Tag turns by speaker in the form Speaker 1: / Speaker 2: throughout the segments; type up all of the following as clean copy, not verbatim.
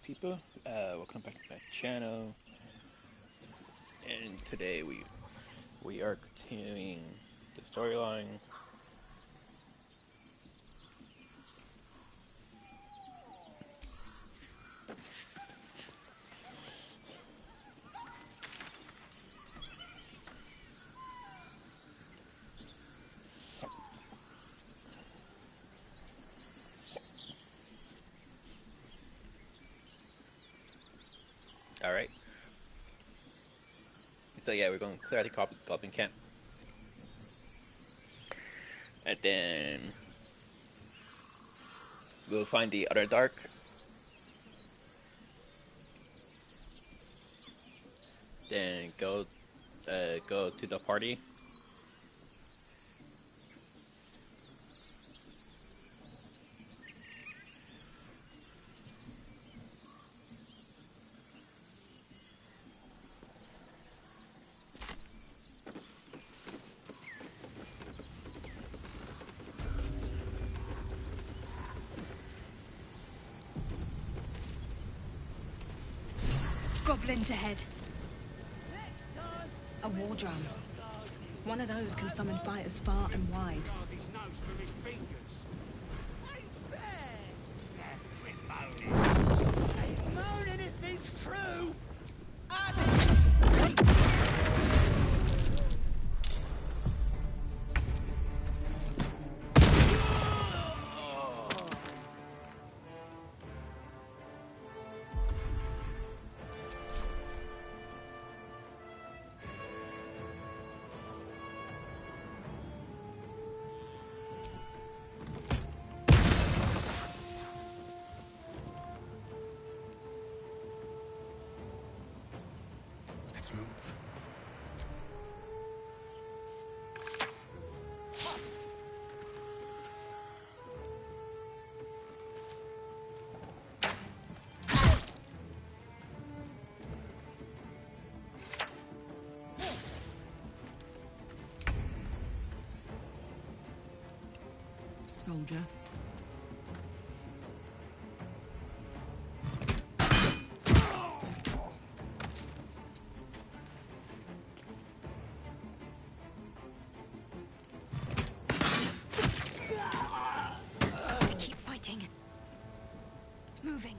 Speaker 1: people, welcome back to my channel. And today we are continuing the storyline. All right. So yeah, we're going to clear out the Goblin camp, and then we'll find the other dark. Then go to the party.
Speaker 2: Goblins ahead.
Speaker 3: A war drum. One of those can summon fighters far and wide.
Speaker 4: Moaning if it's true.
Speaker 5: Let's move.
Speaker 3: Soldier.
Speaker 2: Keep fighting. Moving.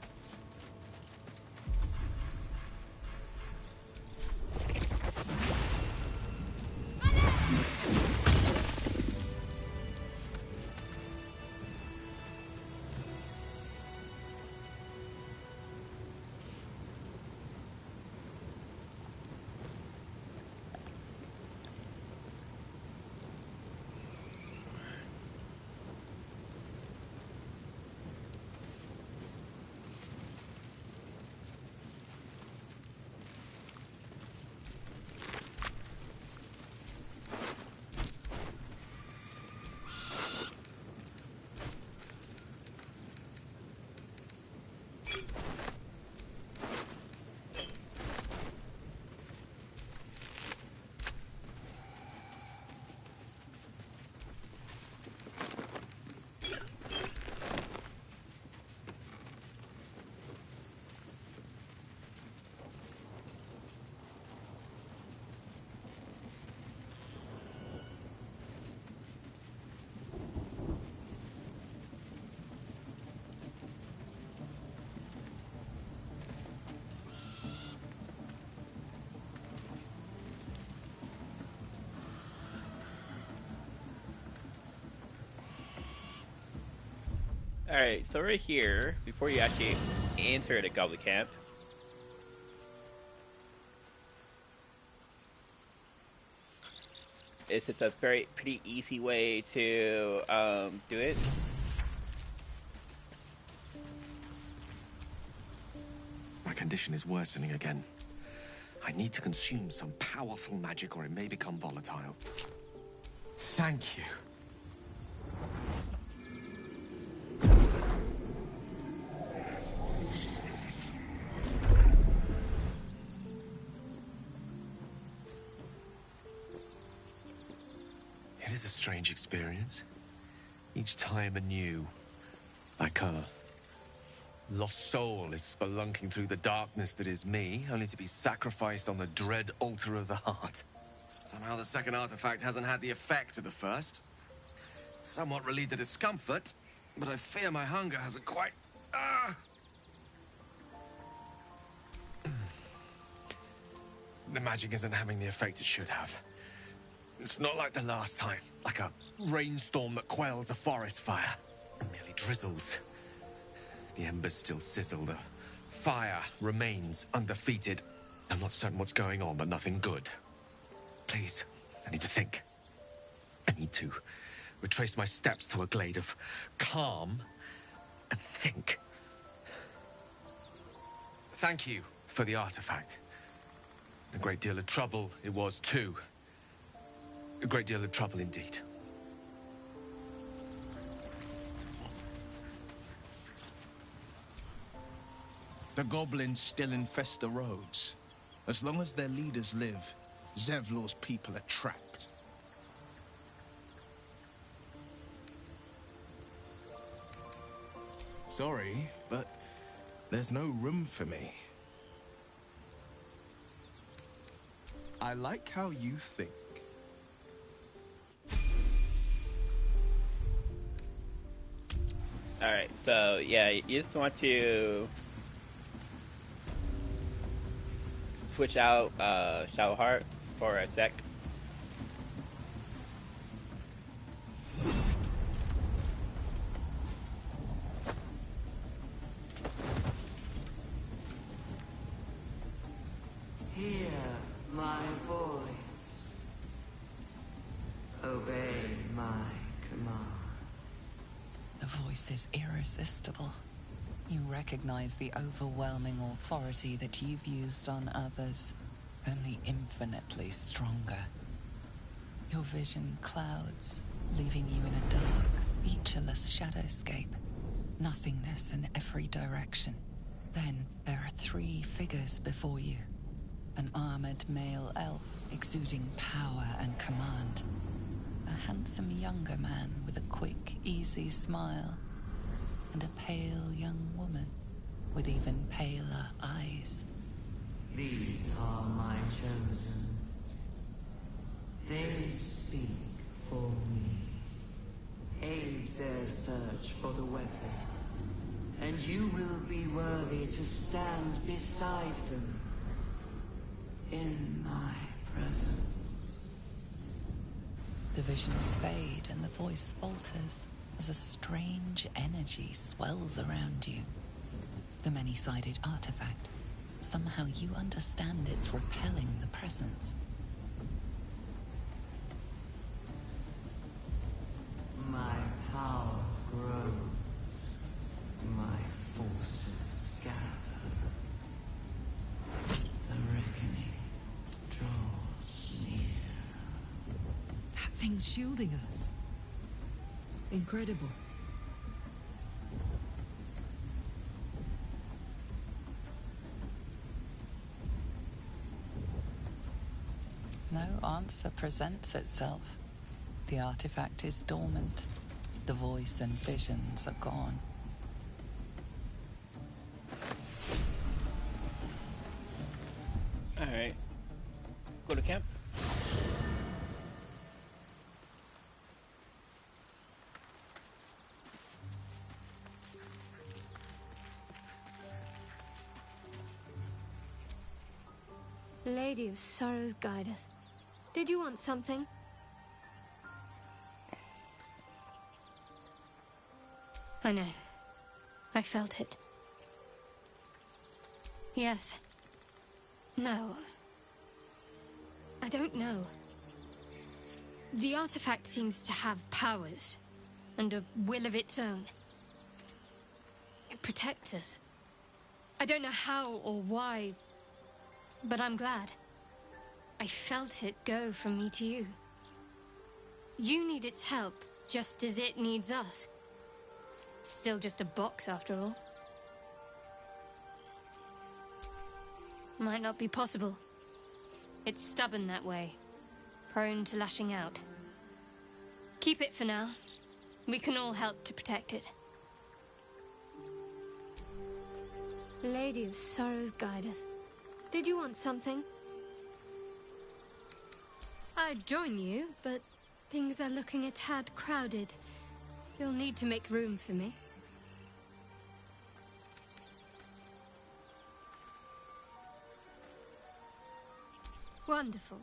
Speaker 1: Alright, so right here, before you actually enter the Goblin camp, it's a pretty easy way to do it.
Speaker 5: My condition is worsening again. I need to consume some powerful magic or it may become volatile. Thank you. It is a strange experience. Each time anew. Like her. Lost soul is spelunking through the darkness that is me, only to be sacrificed on the dread altar of the heart. Somehow the second artifact hasn't had the effect of the first. It's somewhat relieved the discomfort, but I fear my hunger hasn't quite... The magic isn't having the effect it should have. It's not like the last time, like a rainstorm that quells a forest fire. It merely drizzles. The embers still sizzle, the fire remains undefeated. I'm not certain what's going on, but nothing good. Please, I need to think. I need to retrace my steps to a glade of calm and think. Thank you for the artifact. A great deal of trouble it was, too. A great deal of trouble indeed.
Speaker 6: The goblins still infest the roads. As long as their leaders live, Zevlor's people are trapped. Sorry, but there's no room for me. I like how you think.
Speaker 1: Alright, so yeah, you just want to switch out Shadowheart for a sec.
Speaker 7: Hear my voice. Obey my command.
Speaker 8: The voice is irresistible. You recognize the overwhelming authority that you've used on others, only infinitely stronger. Your vision clouds, leaving you in a dark, featureless shadowscape. Nothingness in every direction. Then there are three figures before you. An armored male elf exuding power and command. A handsome younger man with a quick, easy smile. And a pale young woman with even paler eyes.
Speaker 7: These are my chosen. They speak for me. Aid their search for the weapon, and you will be worthy to stand beside them in my presence.
Speaker 8: The visions fade and the voice falters as a strange energy swells around you. The many-sided artifact. Somehow you understand it's repelling the presence.
Speaker 7: My power grows. My forces gather. The reckoning draws near.
Speaker 3: That thing's shielding us. Incredible.
Speaker 8: No answer presents itself. The artifact is dormant. The voice and visions are gone.
Speaker 1: Alright. Go to camp.
Speaker 2: Lady of Sorrows, guide us. Did you want something? I know. I felt it. Yes. No. I don't know. The artifact seems to have powers, and a will of its own. It protects us. I don't know how or why, but I'm glad. I felt it go from me to you. You need its help, just as it needs us. It's still just a box, after all. Might not be possible. It's stubborn that way, prone to lashing out. Keep it for now. We can all help to protect it. Lady of Sorrows, guide us. Did you want something? I'd join you, but things are looking a tad crowded. You'll need to make room for me. Wonderful.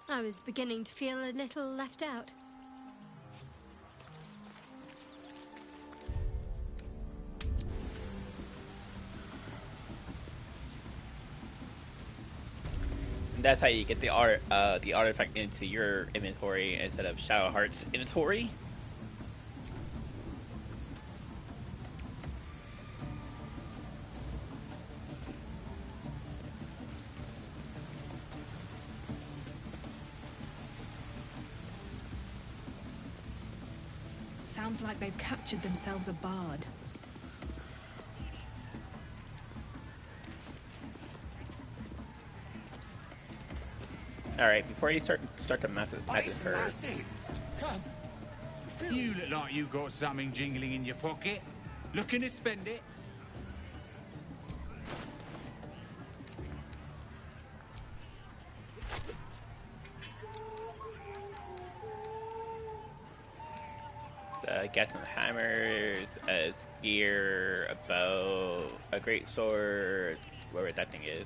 Speaker 2: I was beginning to feel a little left out.
Speaker 1: And that's how you get the artifact into your inventory instead of Shadowheart's inventory.
Speaker 3: Sounds like they've captured themselves a bard.
Speaker 1: Alright, before you start the massive curve.
Speaker 4: Come. You look like you got something jingling in your pocket. Looking to spend it?
Speaker 1: Get some hammers, a spear, a bow, a great sword, whatever that thing is.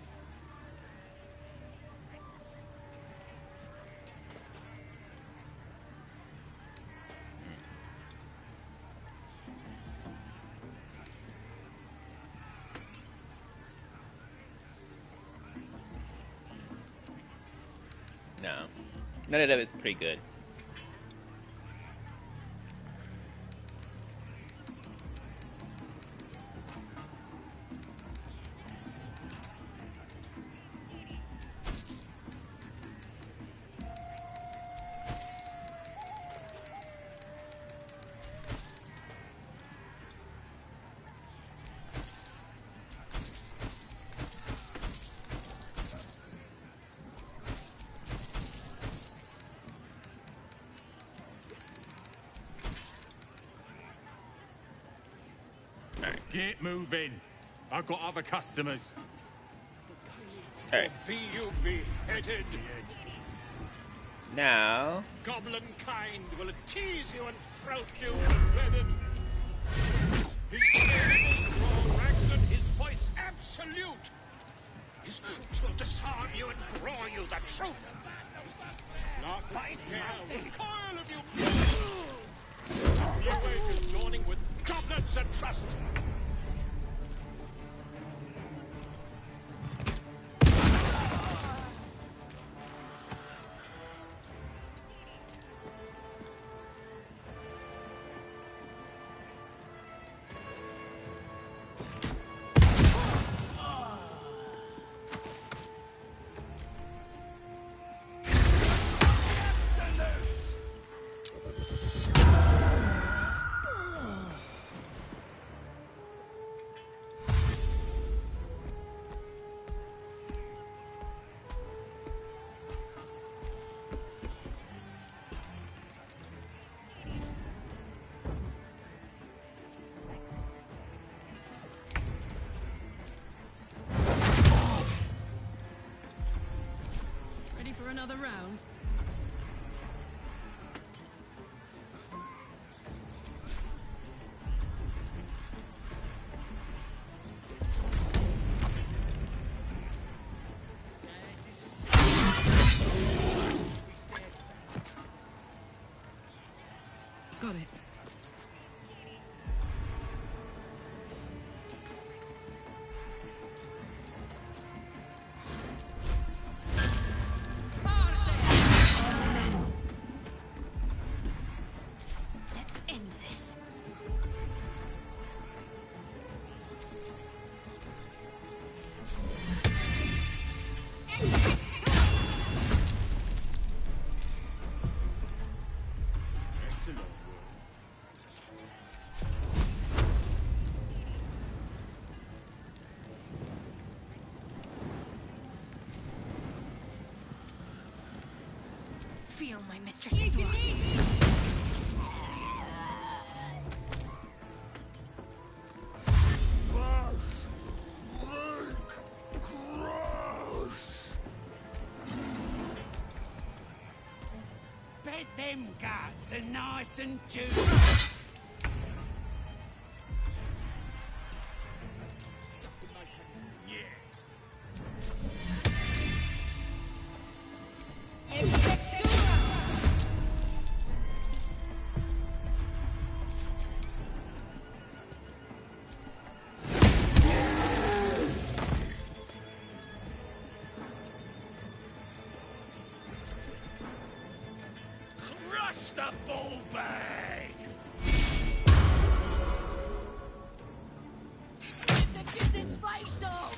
Speaker 1: No, none of that is pretty good.
Speaker 4: Get moving. I've got other customers.
Speaker 1: Alright.
Speaker 4: Be you beheaded.
Speaker 1: Now.
Speaker 4: Goblin kind will tease you and throat you embedded. His name is Raw Raglan, his voice absolute. His troops will disarm you and draw you the truth. Laugh now, coil of you. New age is dawning with goblins and trust.
Speaker 9: Another round?
Speaker 3: Got it.
Speaker 2: Feel my mistress's wrath.
Speaker 4: them guts are nice and juicy. Crush the ball bag!
Speaker 9: The gizzard's face off!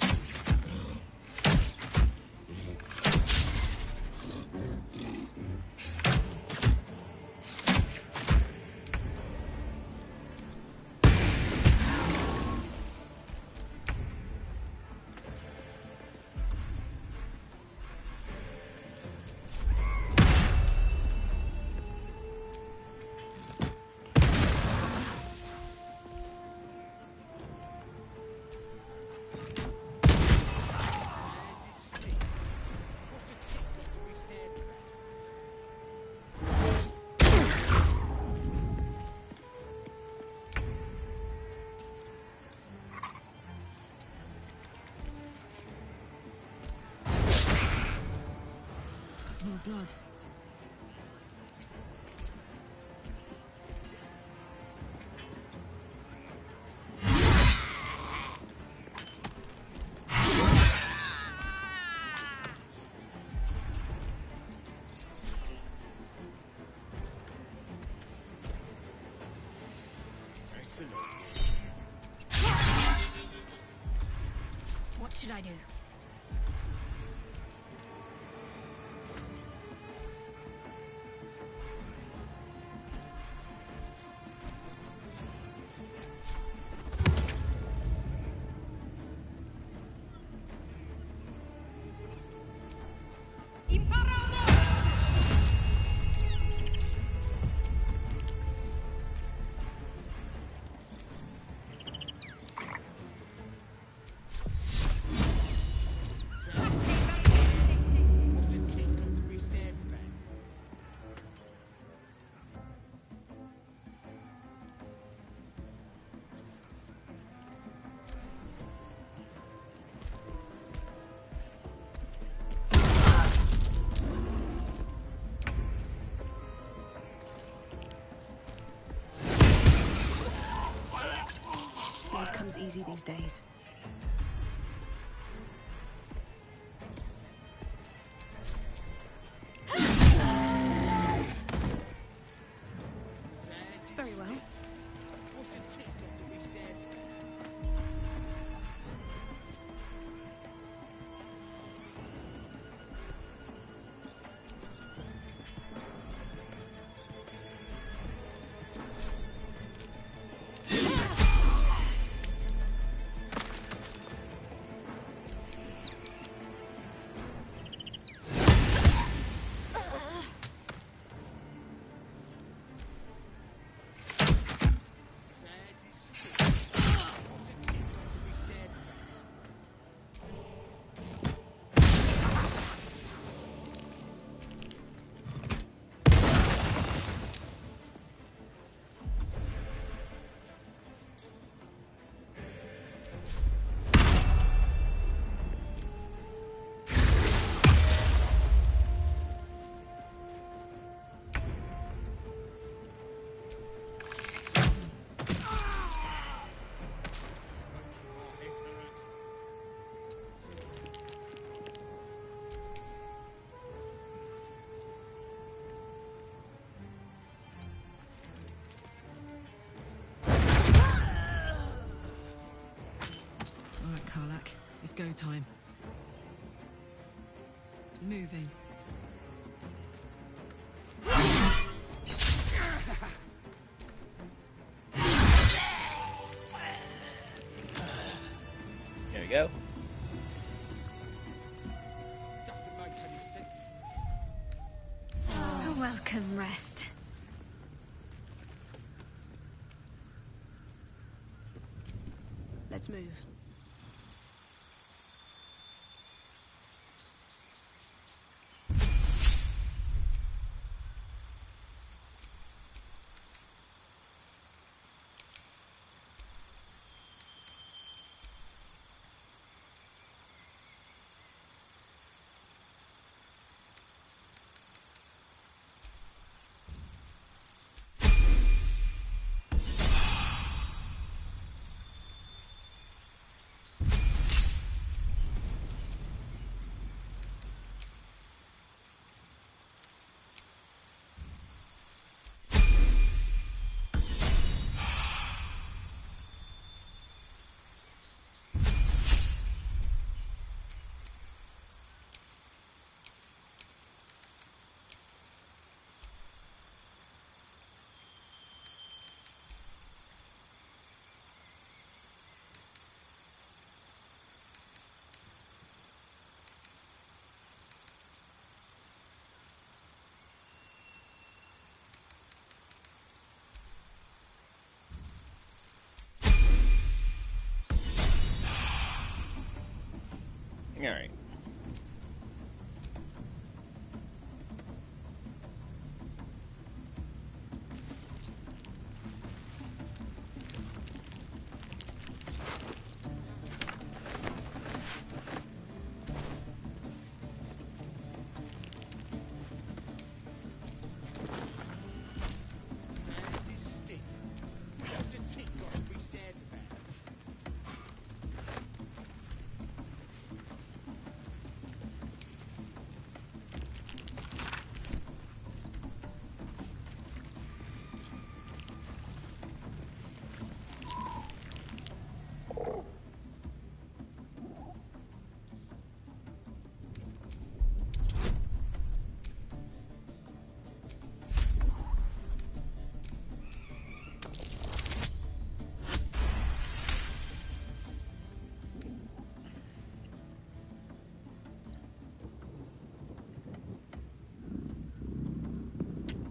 Speaker 3: Smell blood.
Speaker 2: What should I do?
Speaker 3: Blood comes easy these days. Very well. Karlak, it's go time. Moving.
Speaker 1: Here we go.
Speaker 4: Doesn't make any sense.
Speaker 2: A welcome rest.
Speaker 3: Let's move.
Speaker 1: Alright.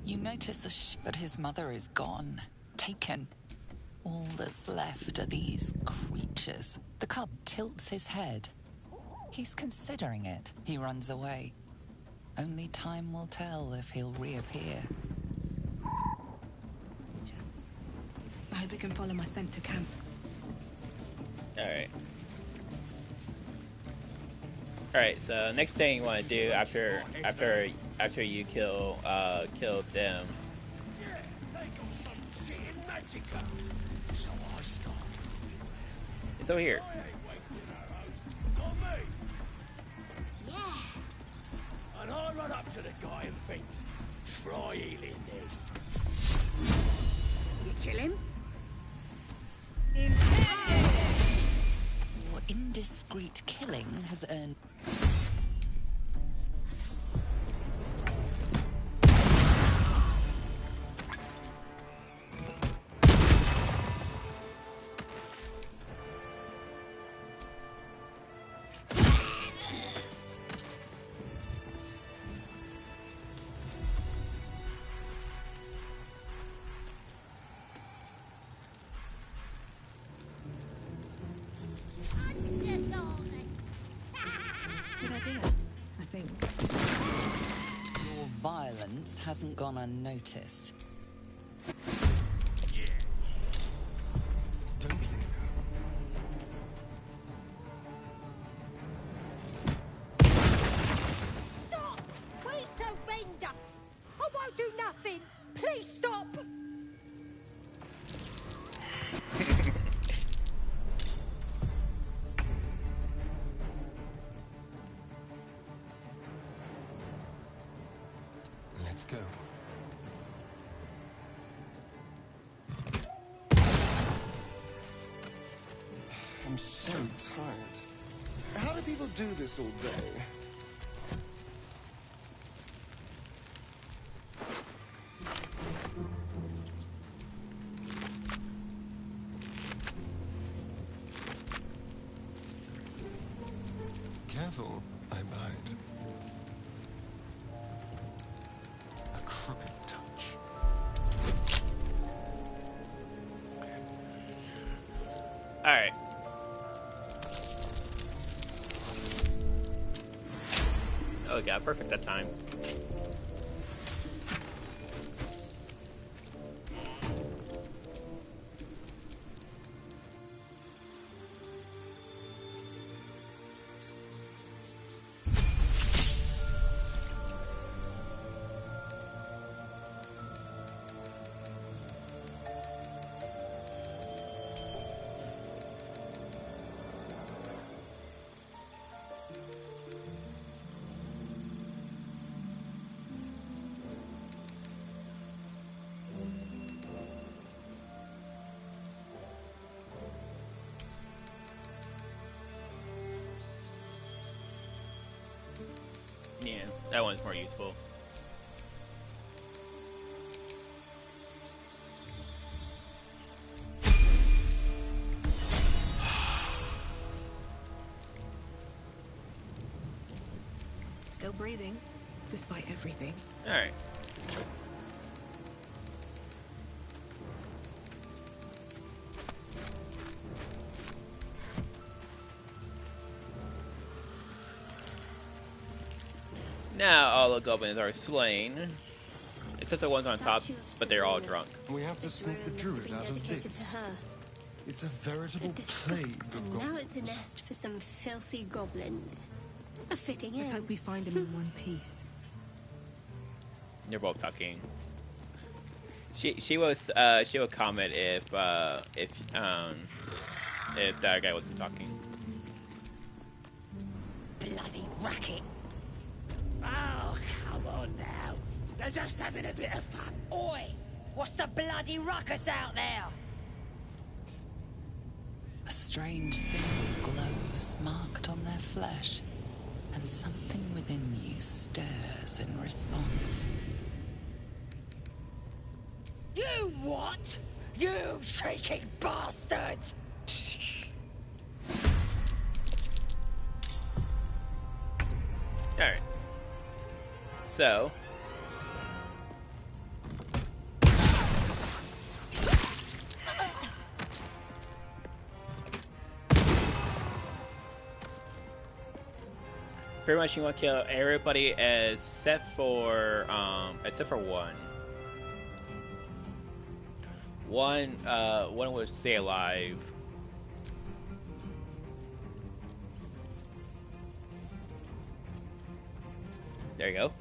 Speaker 8: You notice but his mother is gone, taken. All that's left are these creatures. The cub tilts his head. He's considering it. He runs away. Only time will tell if he'll reappear.
Speaker 3: I hope it can follow my scent to camp.
Speaker 1: Alright. Alright, so next thing you want to do after you kill them.
Speaker 4: Yeah, they got some shit in Magica. So I started moving around.
Speaker 1: It's over here.
Speaker 4: I ain't wasting our host. Not me.
Speaker 9: Yeah.
Speaker 4: And I run up to the guy and think, try healing this.
Speaker 9: You kill him?
Speaker 8: Your indiscreet killing has earned...
Speaker 3: Good idea, I think.
Speaker 8: Your violence hasn't gone unnoticed.
Speaker 5: Don't blame
Speaker 9: Stop! We surrender! I won't do nothing! Please stop!
Speaker 5: Let's go.
Speaker 10: I'm so tired. How do people do this all day?
Speaker 5: Careful, I bite. A crooked touch.
Speaker 1: Alright. Oh god, perfect that time. Yeah, that one's more useful.
Speaker 3: Still breathing, despite everything.
Speaker 1: Alright. Now all the goblins are slain. Except the ones on top,
Speaker 2: Statue of
Speaker 1: but they're all
Speaker 2: Selena.
Speaker 1: drunk.
Speaker 10: We have to
Speaker 2: This
Speaker 10: sneak the
Speaker 2: room must have
Speaker 10: druid
Speaker 2: been
Speaker 10: out of
Speaker 2: dedicated to
Speaker 10: this.
Speaker 2: her.
Speaker 10: It's a
Speaker 2: A
Speaker 10: veritable
Speaker 2: disgusting,
Speaker 10: plague of
Speaker 2: and
Speaker 10: goblins.
Speaker 2: now it's a nest for some filthy goblins. A fitting
Speaker 3: Let's
Speaker 2: end.
Speaker 3: hope we find him in one piece.
Speaker 1: They're both talking. She would comment if that guy wasn't talking.
Speaker 9: Bloody racket.
Speaker 4: Oh, come on now. They're just having a bit of fun.
Speaker 9: Oi! What's the bloody ruckus out there?
Speaker 8: A strange symbol glows marked on their flesh, and something within you stirs in response.
Speaker 9: You what? You cheeky bastard!
Speaker 1: Alright. So. Pretty much you want to kill everybody except for one. One will stay alive. There you go.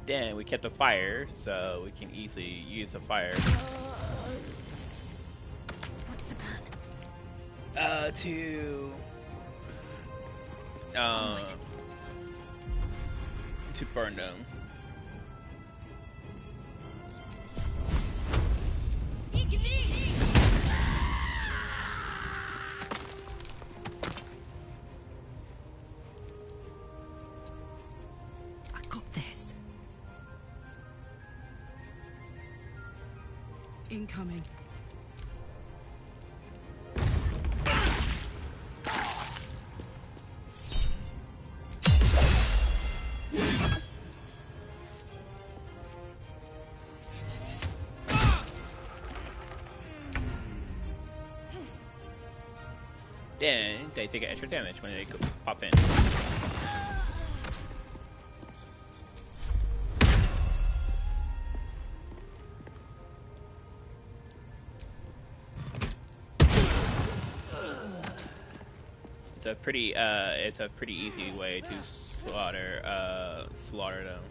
Speaker 1: Then we kept a fire, so we can easily use a fire.
Speaker 2: What's the plan?
Speaker 1: To burn them.
Speaker 3: I got this. Incoming.
Speaker 1: Then they take extra damage when they pop in. It's a pretty easy way to slaughter them.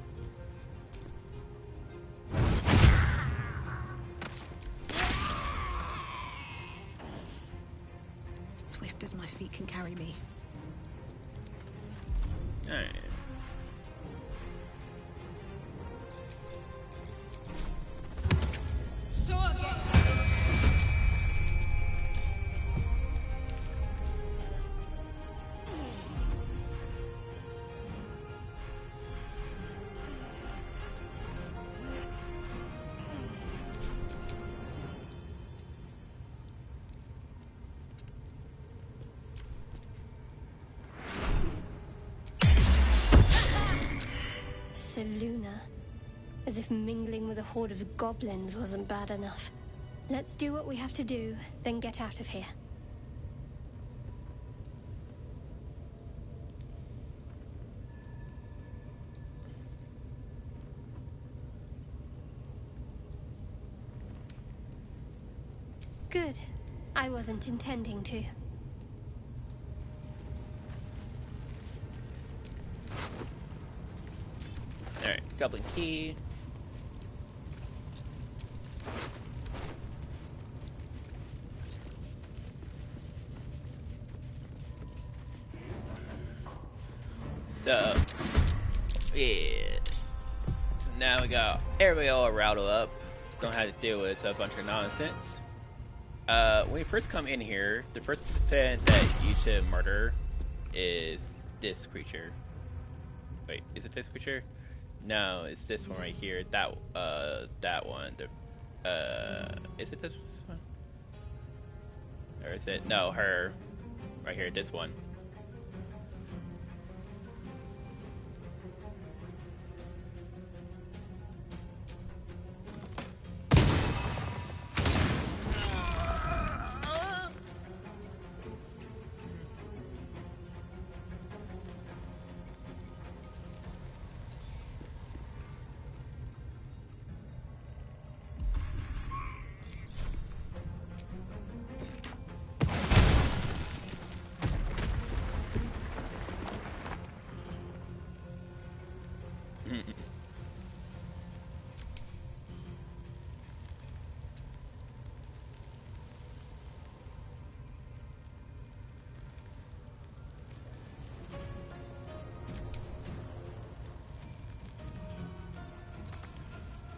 Speaker 3: Swift as my feet can carry me.
Speaker 1: Alright.
Speaker 2: Seluna. As if mingling with a horde of goblins wasn't bad enough. Let's do what we have to do, then get out of here. Good. I wasn't intending to.
Speaker 1: Alright, goblin key. So, yeah. So now we got everybody all routed up. Don't have to deal with a bunch of nonsense. When you first come in here, the first person that you should murder is this creature. Wait, is it this creature? No, it's this one right here. That one. Is it this one? Or is it? No, her. Right here, this one.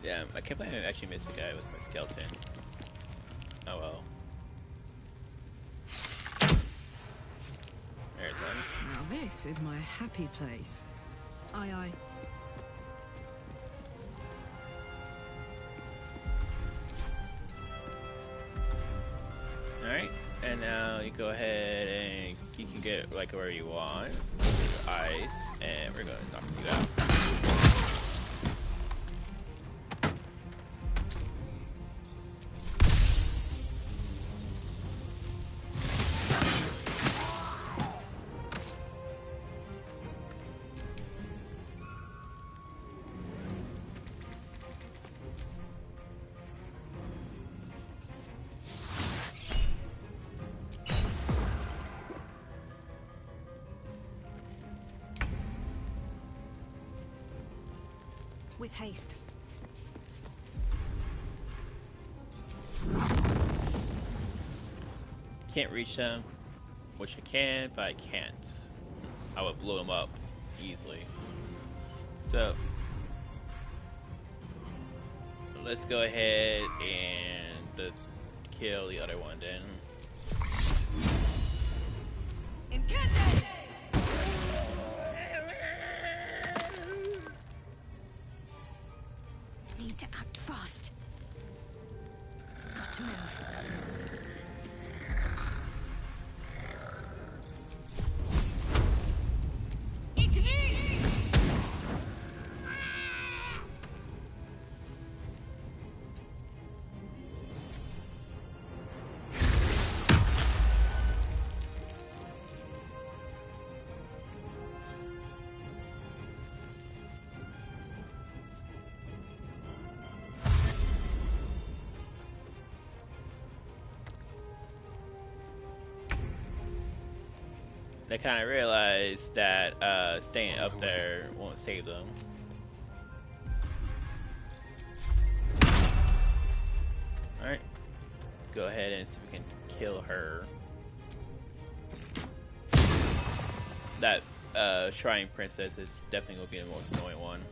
Speaker 1: Yeah, I can't believe I actually missed the guy with my skeleton. Oh well. There's one.
Speaker 3: Now this is my happy place. Aye, aye.
Speaker 1: Alright, and now you go ahead and you can get like where you want. Ice, and we're gonna knock you out.
Speaker 3: With haste.
Speaker 1: Can't reach them, which I can, but I can't. I would blow him up easily. So let's go ahead and kill the other one then.
Speaker 2: Need to act fast. Got to move.
Speaker 1: They kind of realized that staying up there won't save them. Alright. Go ahead and see if we can kill her. That Shrine Princess is definitely going to be the most annoying one.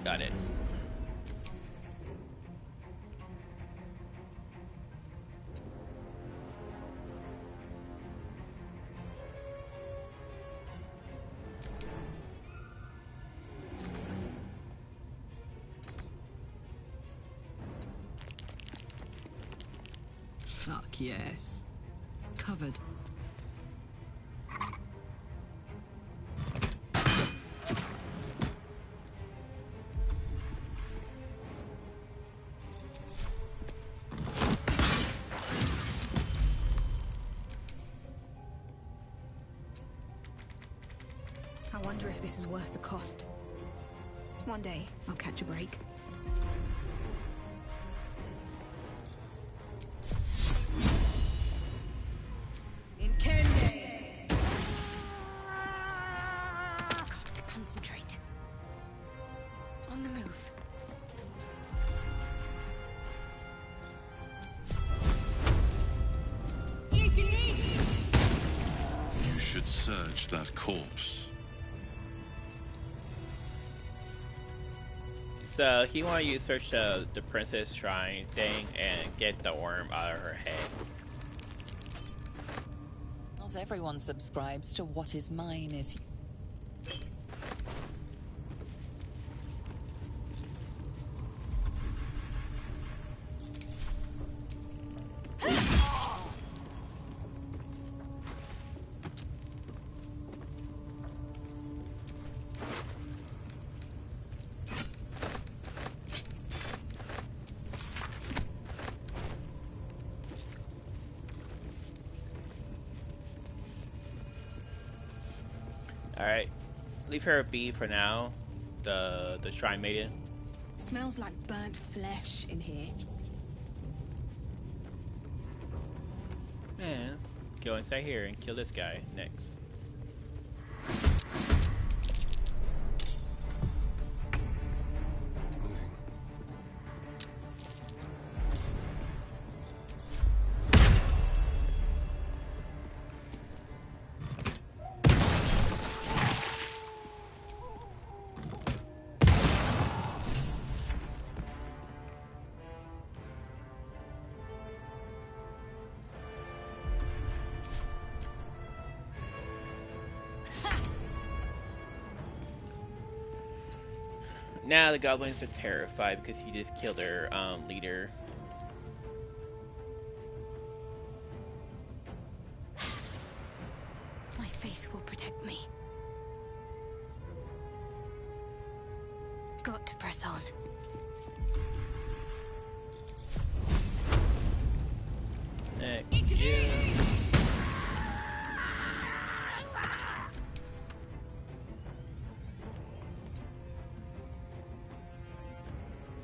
Speaker 1: Got it.
Speaker 3: Fuck yes. Covered.
Speaker 11: I wonder if this is worth the cost. One day, I'll catch a break.
Speaker 12: should search that corpse.
Speaker 1: So he want you to search the princess shrine thing and get the worm out of her head.
Speaker 8: Not everyone subscribes to what is mine is.
Speaker 1: Alright. Leave her be for now. The shrine maiden.
Speaker 3: Smells like burnt flesh in here.
Speaker 1: Man, go inside here and kill this guy next. Now the goblins are terrified because he just killed their leader.
Speaker 2: My faith will protect me. Got to press on.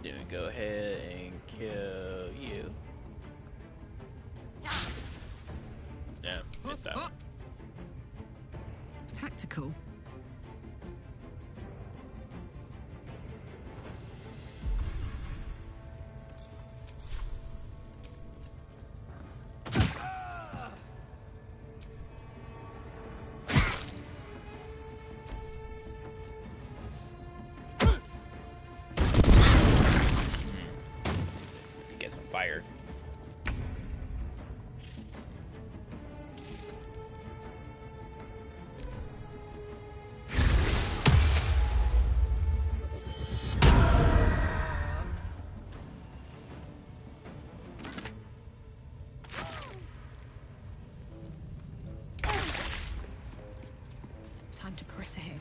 Speaker 1: Then go ahead and kill you. Yeah, missed that one.
Speaker 11: Tactical.
Speaker 1: Get some fire.
Speaker 3: Time to press ahead.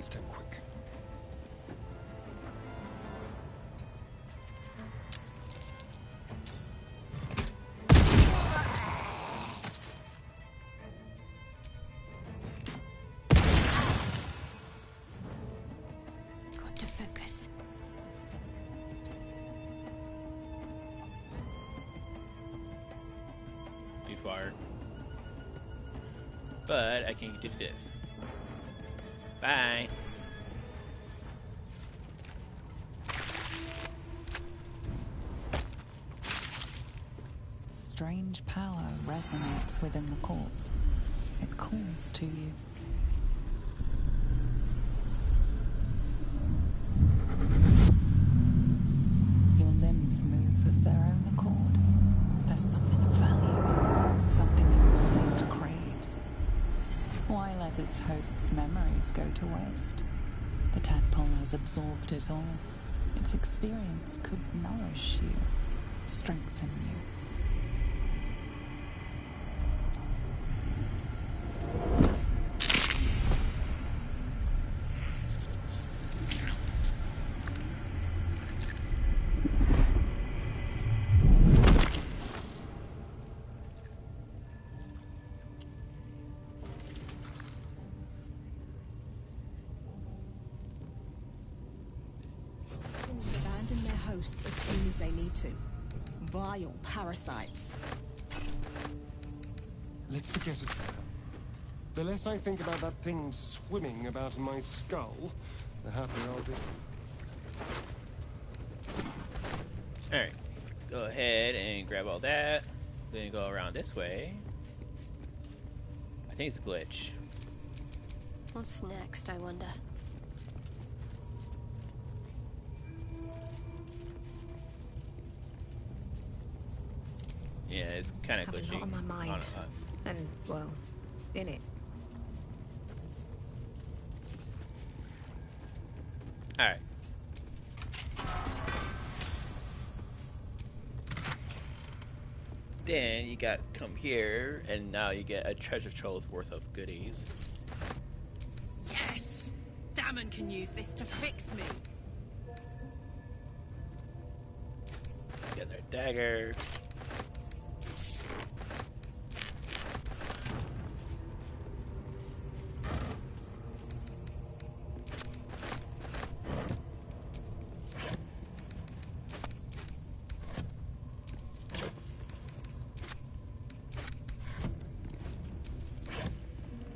Speaker 10: Step quick.
Speaker 2: Got to focus.
Speaker 1: Too far. But I can do this. Bye.
Speaker 8: Strange power resonates within the corpse. It calls to you. Your limbs move of their own accord. There's something of value, something your mind craves. Why let its host's memories go to waste? The tadpole has absorbed it all. Its experience could nourish you, strengthen you.
Speaker 3: Abandon their hosts as soon as they need to. Vile parasites.
Speaker 10: Let's forget it for now. The less I think about that thing swimming about in my skull, the happier I'll be.
Speaker 1: Alright. Go ahead and grab all that. Then go around this way. I think it's a glitch.
Speaker 2: What's next, I wonder?
Speaker 1: Yeah, it's kind of
Speaker 11: Have
Speaker 1: glitchy.
Speaker 11: a lot on my mind. And, well, in it.
Speaker 1: Alright. Then you got come here, and now you get a treasure trove's worth of goodies.
Speaker 13: Yes! Damon can use this to fix me.
Speaker 1: Get their dagger.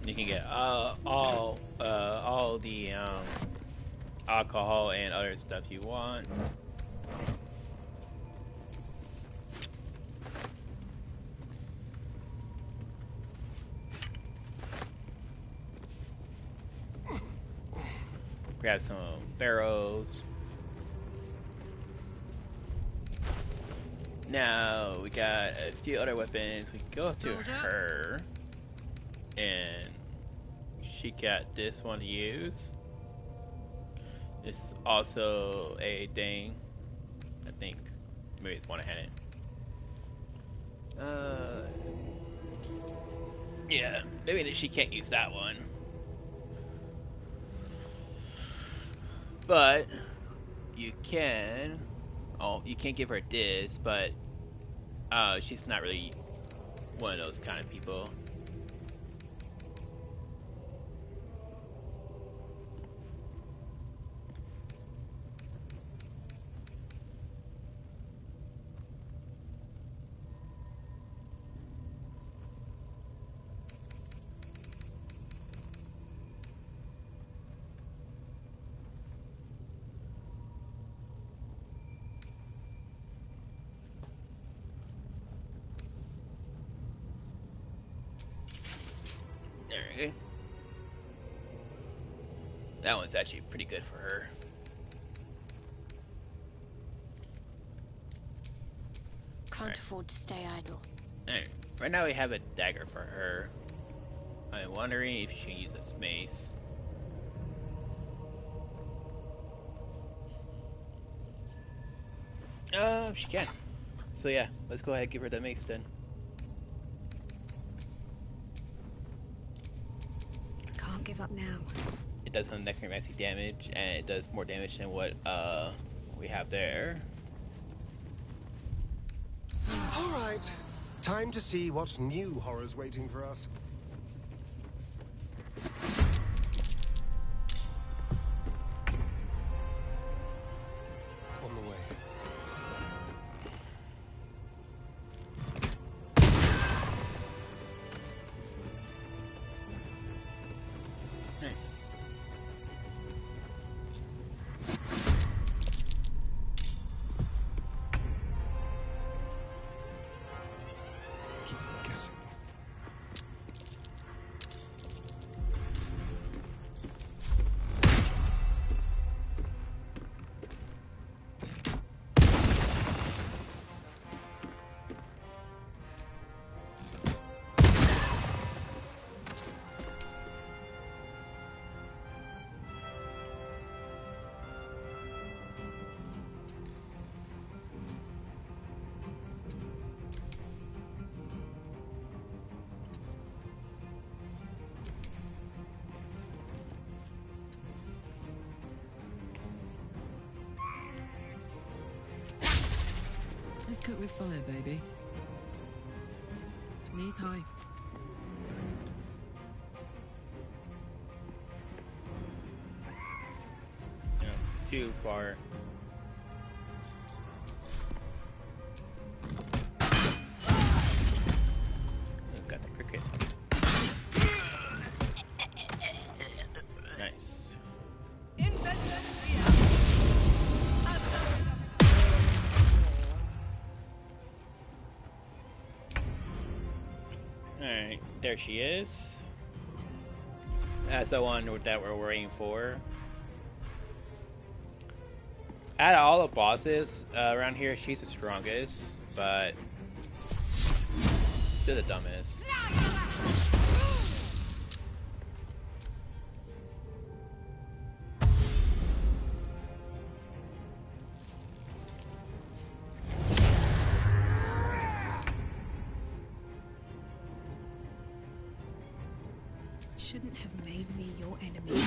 Speaker 1: You can get all the alcohol and other stuff you want. Grab some barrels. Now we got a few other weapons. We can go through her, and she got this one to use. It's also a thing. I think maybe it's one-handed. Yeah, maybe she can't use that one. But you can. Oh, you can't give her this, but she's not really one of those kind of people. There we go. That one's actually pretty good for her.
Speaker 2: Can't afford to stay idle.
Speaker 1: Alright. Right now we have a dagger for her. I'm wondering if she can use this mace. She can. So yeah, let's go ahead and give her the mace then.
Speaker 11: Can't give up now.
Speaker 1: It does some necromancy damage, and it does more damage than what we have there.
Speaker 10: All right. Time to see what new horror's waiting for us. On the way. Keep them guessing.
Speaker 13: Let's cook with fire, baby. Knees high.
Speaker 1: No, too far. Got the cricket. Alright, there she is. That's the one that we're waiting for. Out of all the bosses around here, she's the strongest, but still the dumbest.
Speaker 11: Shouldn't have made me your enemy.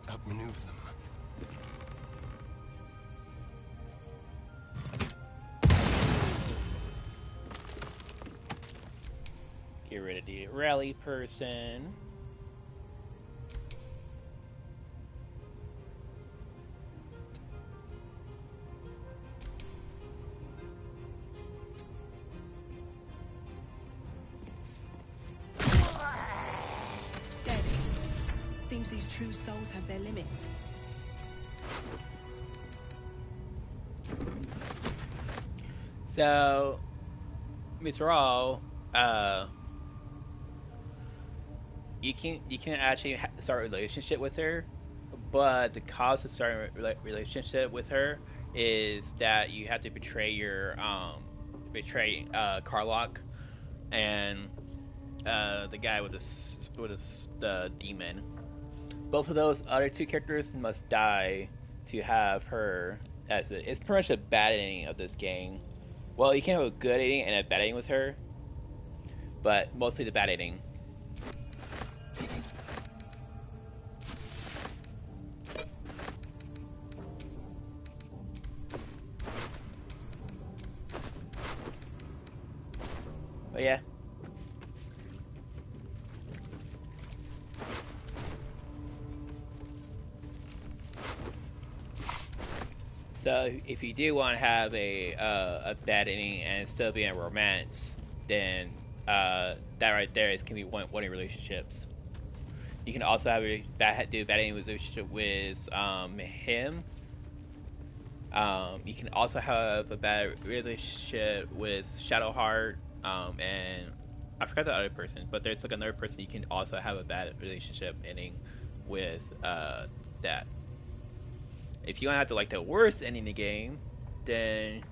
Speaker 10: Outmaneuver them.
Speaker 1: Get rid of the rally person.
Speaker 11: Dead. Seems these true souls have their limits.
Speaker 1: So, Miss Raw, you can actually start a relationship with her, but the cost of starting a relationship with her is that you have to betray your Carlock and the guy with the demon. Both of those other two characters must die to have her as it. It's pretty much a bad ending of this game. Well, you can have a good ending and a bad ending with her, but mostly the bad ending. But yeah. So if you do want to have a bad ending and still be in a romance, then that right there is can be one of your relationships. You can also have a bad ending relationship with him. You can also have a bad relationship with Shadowheart, and I forgot the other person, but there's like another person you can also have a bad relationship ending with that. If you want to have to like the worst ending in the game, then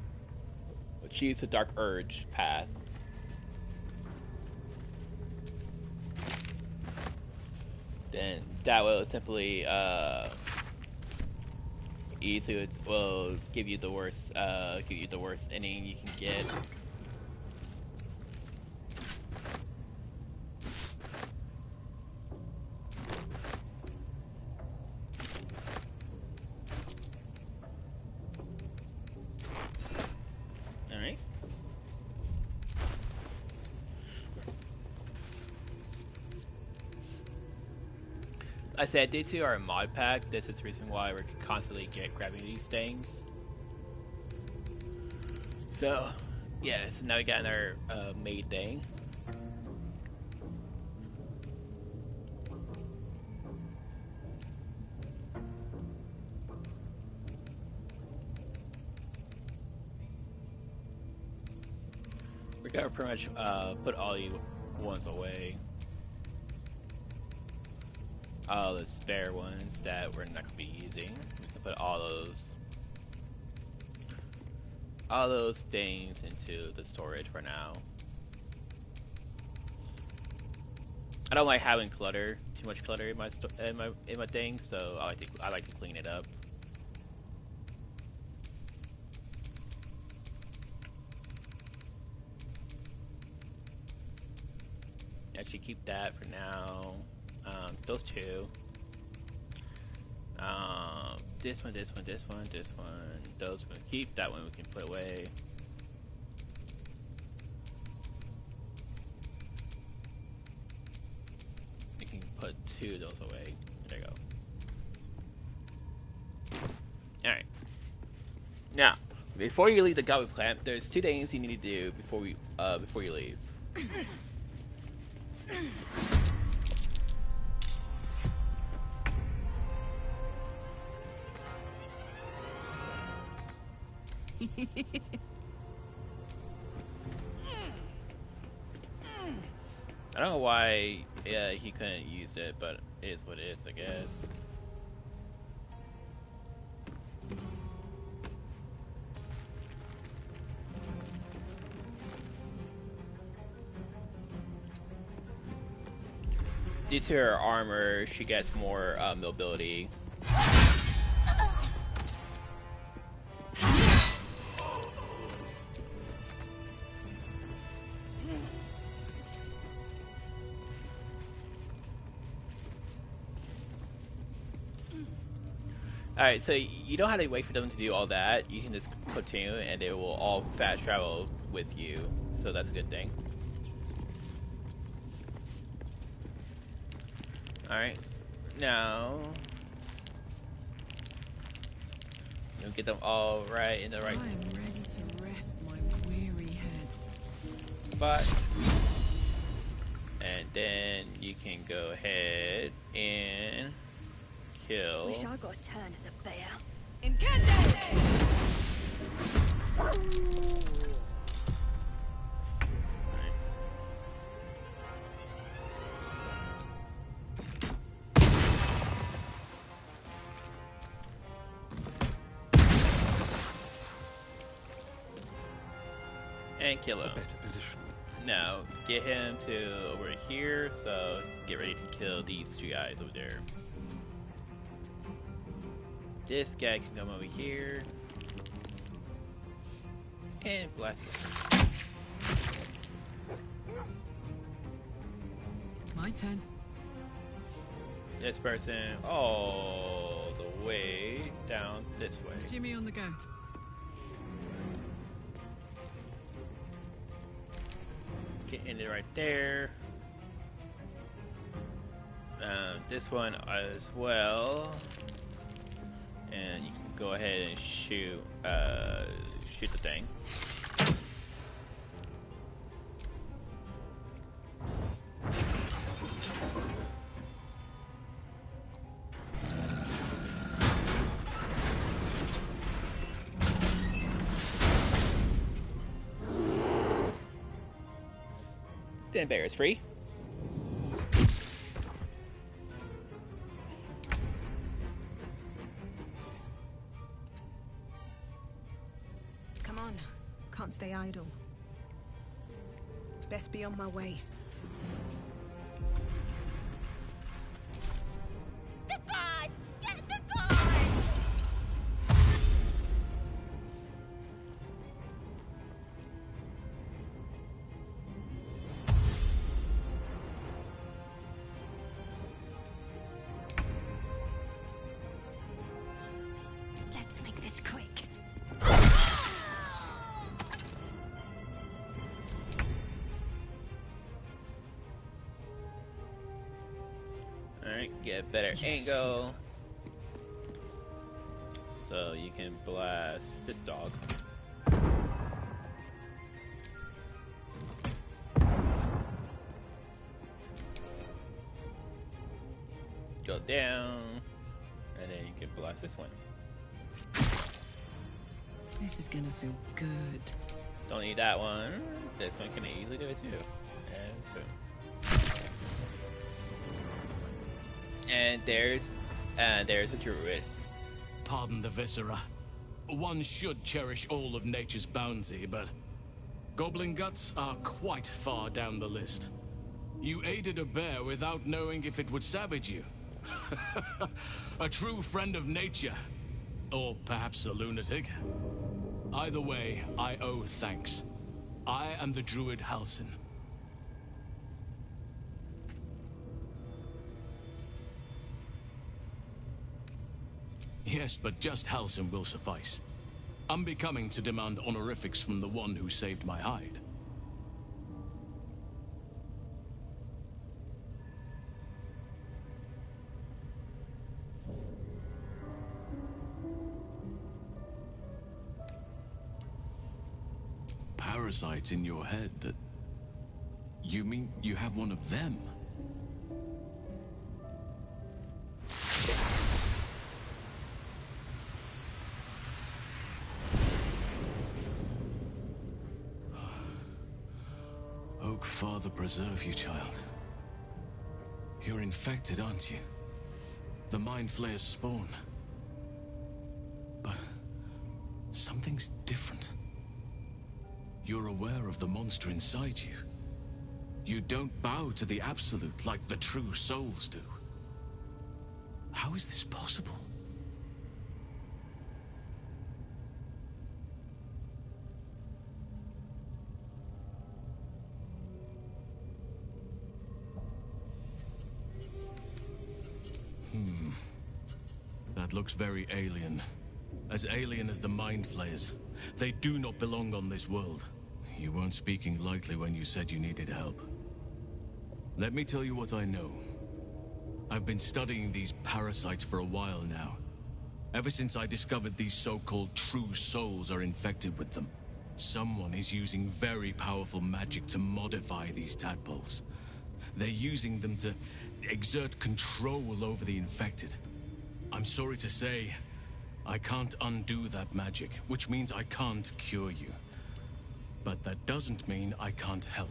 Speaker 1: choose the Dark Urge path. Then that will simply easily will give you the worst ending you can get. Alright. I said due to our mod pack, this is the reason why we're constantly grabbing these things. So, yeah, so now we got another made thing. We're gonna pretty much put all the ones away. All the spare ones that we're not gonna be using. We can put all those things into the storage for now. I don't like having clutter, too much clutter in my thing, so I like to clean it up. Actually, keep that for now. Those two. This one, this one, this one, this one. Those one. Keep that one. We can put away. We can put two of those away. There you go. All right. Now, before you leave the Goblin Plant, there's two things you need to do before you leave. I don't know why he couldn't use it, but it is what it is, I guess. Due to her armor, she gets more mobility. Alright, so you don't have to wait for them to do all that. You can just platoon and they will all fast travel with you. So that's a good thing. Alright, now you'll get them all right in the right
Speaker 13: spot. I'm ready to rest my weary head.
Speaker 1: And then you can go ahead and kill.
Speaker 2: Wish I got a turn at the bear.
Speaker 1: And kill him.
Speaker 10: A better position.
Speaker 1: Now, get him to over here, so get ready to kill these two guys over there. This guy can come over here. And blast him.
Speaker 13: My turn.
Speaker 1: This person all the way down this way.
Speaker 13: Jimmy on the go.
Speaker 1: Get in it right there. This one as well. And you can go ahead and shoot the thing. Then bear is free.
Speaker 3: Come on, can't stay idle. Best be on my way.
Speaker 9: The god! Get the god!
Speaker 2: Let's make this quick.
Speaker 1: Alright, get a better angle. So you can blast this dog. Go down. And then you can blast this one.
Speaker 13: This is gonna feel good.
Speaker 1: Don't need that one. This one can easily do it too. And boom. And there's a druid.
Speaker 14: Pardon the viscera. One should cherish all of nature's bounty, but goblin guts are quite far down the list. You aided a bear without knowing if it would savage you. A true friend of nature. Or perhaps a lunatic. Either way, I owe thanks. I am the druid Halsin. Yes, but just Halcyon will suffice. Unbecoming to demand honorifics from the one who saved my hide. Parasites in your head that... You mean you have one of them? Oak Father preserve you, child. You're infected, aren't you? The Mind Flayer's spawn. But... something's different. You're aware of the monster inside you. You don't bow to the Absolute like the true souls do. How is this possible? That looks very alien. As alien as the Mind Flayers. They do not belong on this world. You weren't speaking lightly when you said you needed help. Let me tell you what I know. I've been studying these parasites for a while now. Ever since I discovered these so-called true souls are infected with them. Someone is using very powerful magic to modify these tadpoles. They're using them to exert control over the infected. I'm sorry to say, I can't undo that magic, which means I can't cure you. But that doesn't mean I can't help.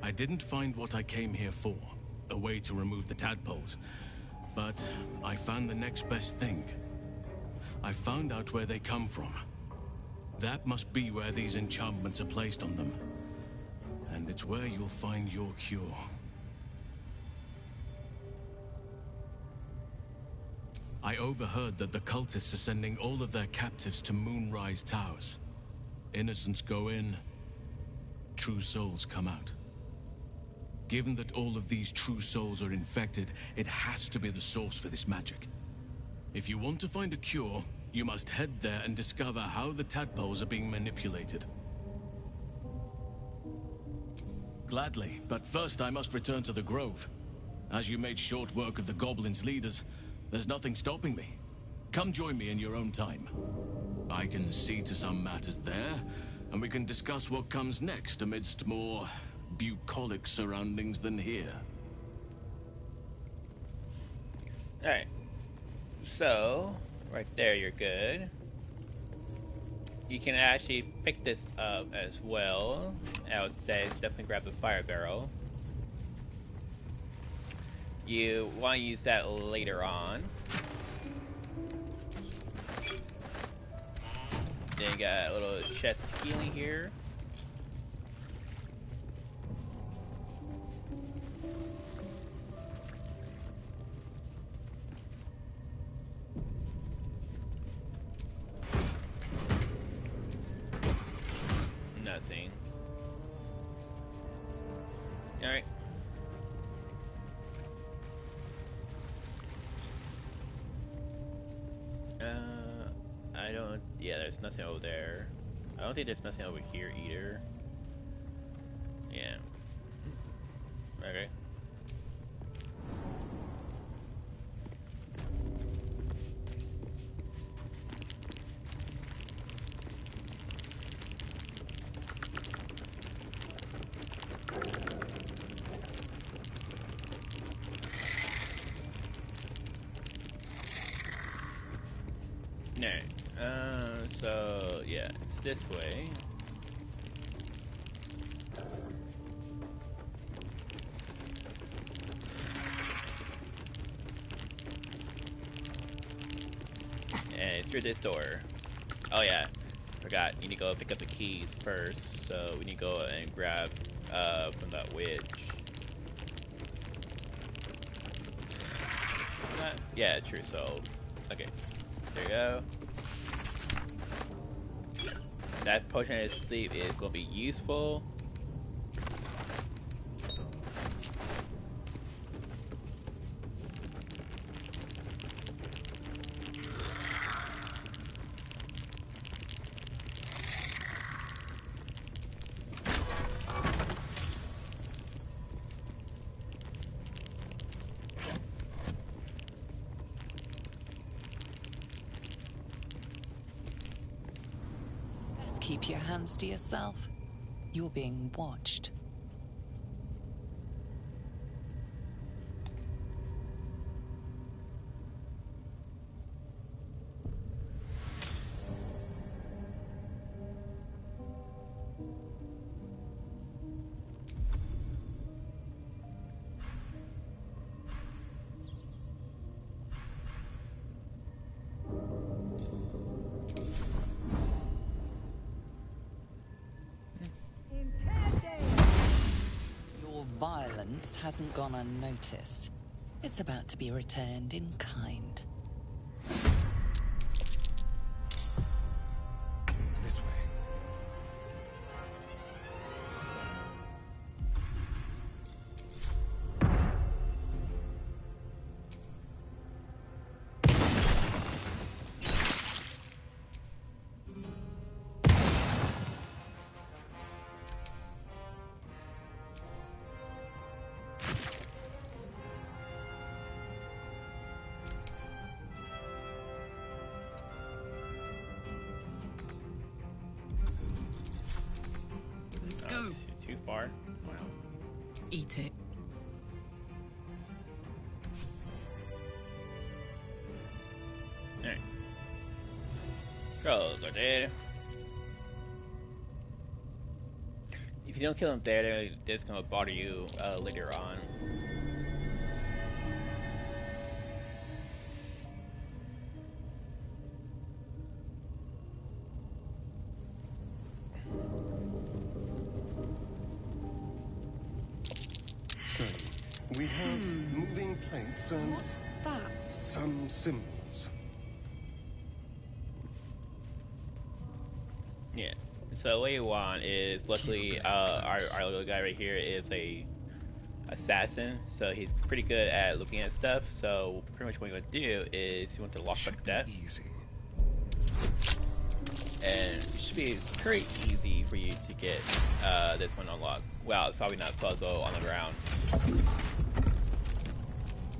Speaker 14: I didn't find what I came here for, a way to remove the tadpoles. But I found the next best thing. I found out where they come from. That must be where these enchantments are placed on them. And it's where you'll find your cure. I overheard that the cultists are sending all of their captives to Moonrise Towers. Innocents go in, true souls come out. Given that all of these true souls are infected, it has to be the source for this magic. If you want to find a cure, you must head there and discover how the tadpoles are being manipulated. Gladly, but first I must return to the Grove. As you made short work of the Goblins' leaders, there's nothing stopping me. Come join me in your own time. I can see to some matters there, and we can discuss what comes next amidst more bucolic surroundings than here.
Speaker 1: Alright. So, right there you're good. You can actually pick this up as well. I would say definitely grab the fire barrel. You want to use that later on. Then you got a little chest of healing here. Nothing. Alright. I don't... Yeah, there's nothing over there. I don't think there's nothing over here either. Yeah. Okay. So yeah, it's this way. And it's through this door. Oh yeah, forgot. You need to go pick up the keys first. So we need to go and grab from that witch. Yeah, true. So okay, there you go. That potion of sleep is going to be useful.
Speaker 8: keep your hands to yourself. You're being watched. Your violence hasn't gone unnoticed. It's about to be returned in kind.
Speaker 5: This way.
Speaker 13: Let's go.
Speaker 1: Too far. Wow.
Speaker 13: Eat it.
Speaker 1: Alright. Trolls are dead. If you don't kill them there, they're just gonna bother you later on.
Speaker 10: So, we have moving plates and
Speaker 3: What's that?
Speaker 10: some symbols.
Speaker 1: Yeah. So what you want is, luckily, our little guy right here is a assassin, so he's pretty good at looking at stuff. So pretty much what you want to do is you want to lock like that.
Speaker 10: Easy.
Speaker 1: And it should be pretty easy for you to get this one unlocked. Wow, it's probably not a puzzle on the ground.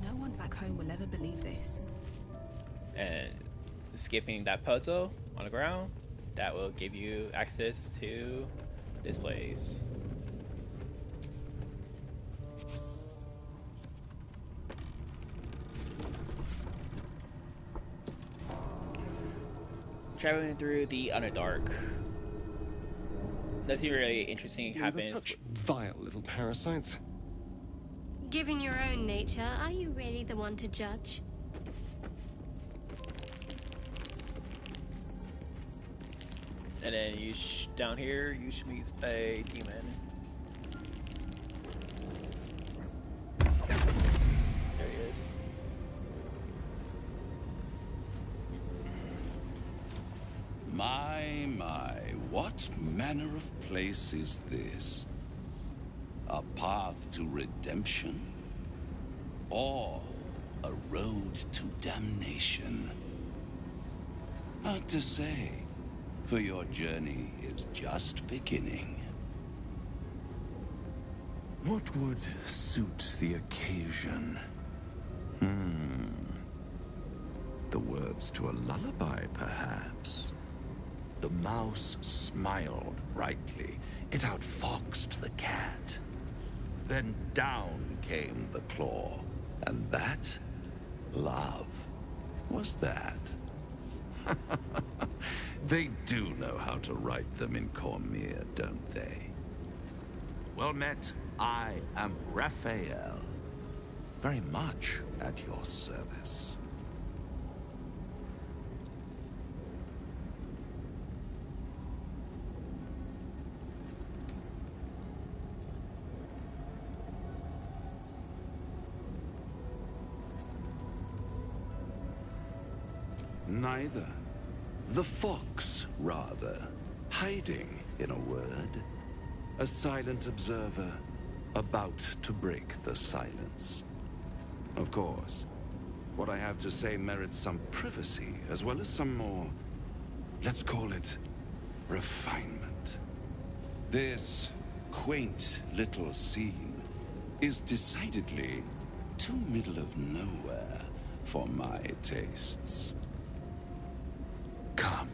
Speaker 3: No one back home will ever believe this.
Speaker 1: And skipping that puzzle on the ground, that will give you access to this place. Traveling through the Underdark. Nothing really interesting happens.
Speaker 10: Such vile little parasites.
Speaker 2: Given your own nature, are you really the one to judge?
Speaker 1: And then you down here, you should meet a demon. There he is.
Speaker 12: My, what manner of place is this? A path to redemption? Or a road to damnation? Hard to say, for your journey is just beginning. What would suit the occasion? The words to a lullaby, perhaps? The mouse smiled brightly. It outfoxed the cat. Then down came the claw. And that? Love. Was that? They do know how to write them in Cormier, don't they? Well met. I am Raphael. Very much at your service. Neither. The fox, rather. Hiding, in a word. A silent observer, about to break the silence. Of course, what I have to say merits some privacy, as well as some more, let's call it, refinement. This quaint little scene is decidedly too middle of nowhere for my tastes. Come.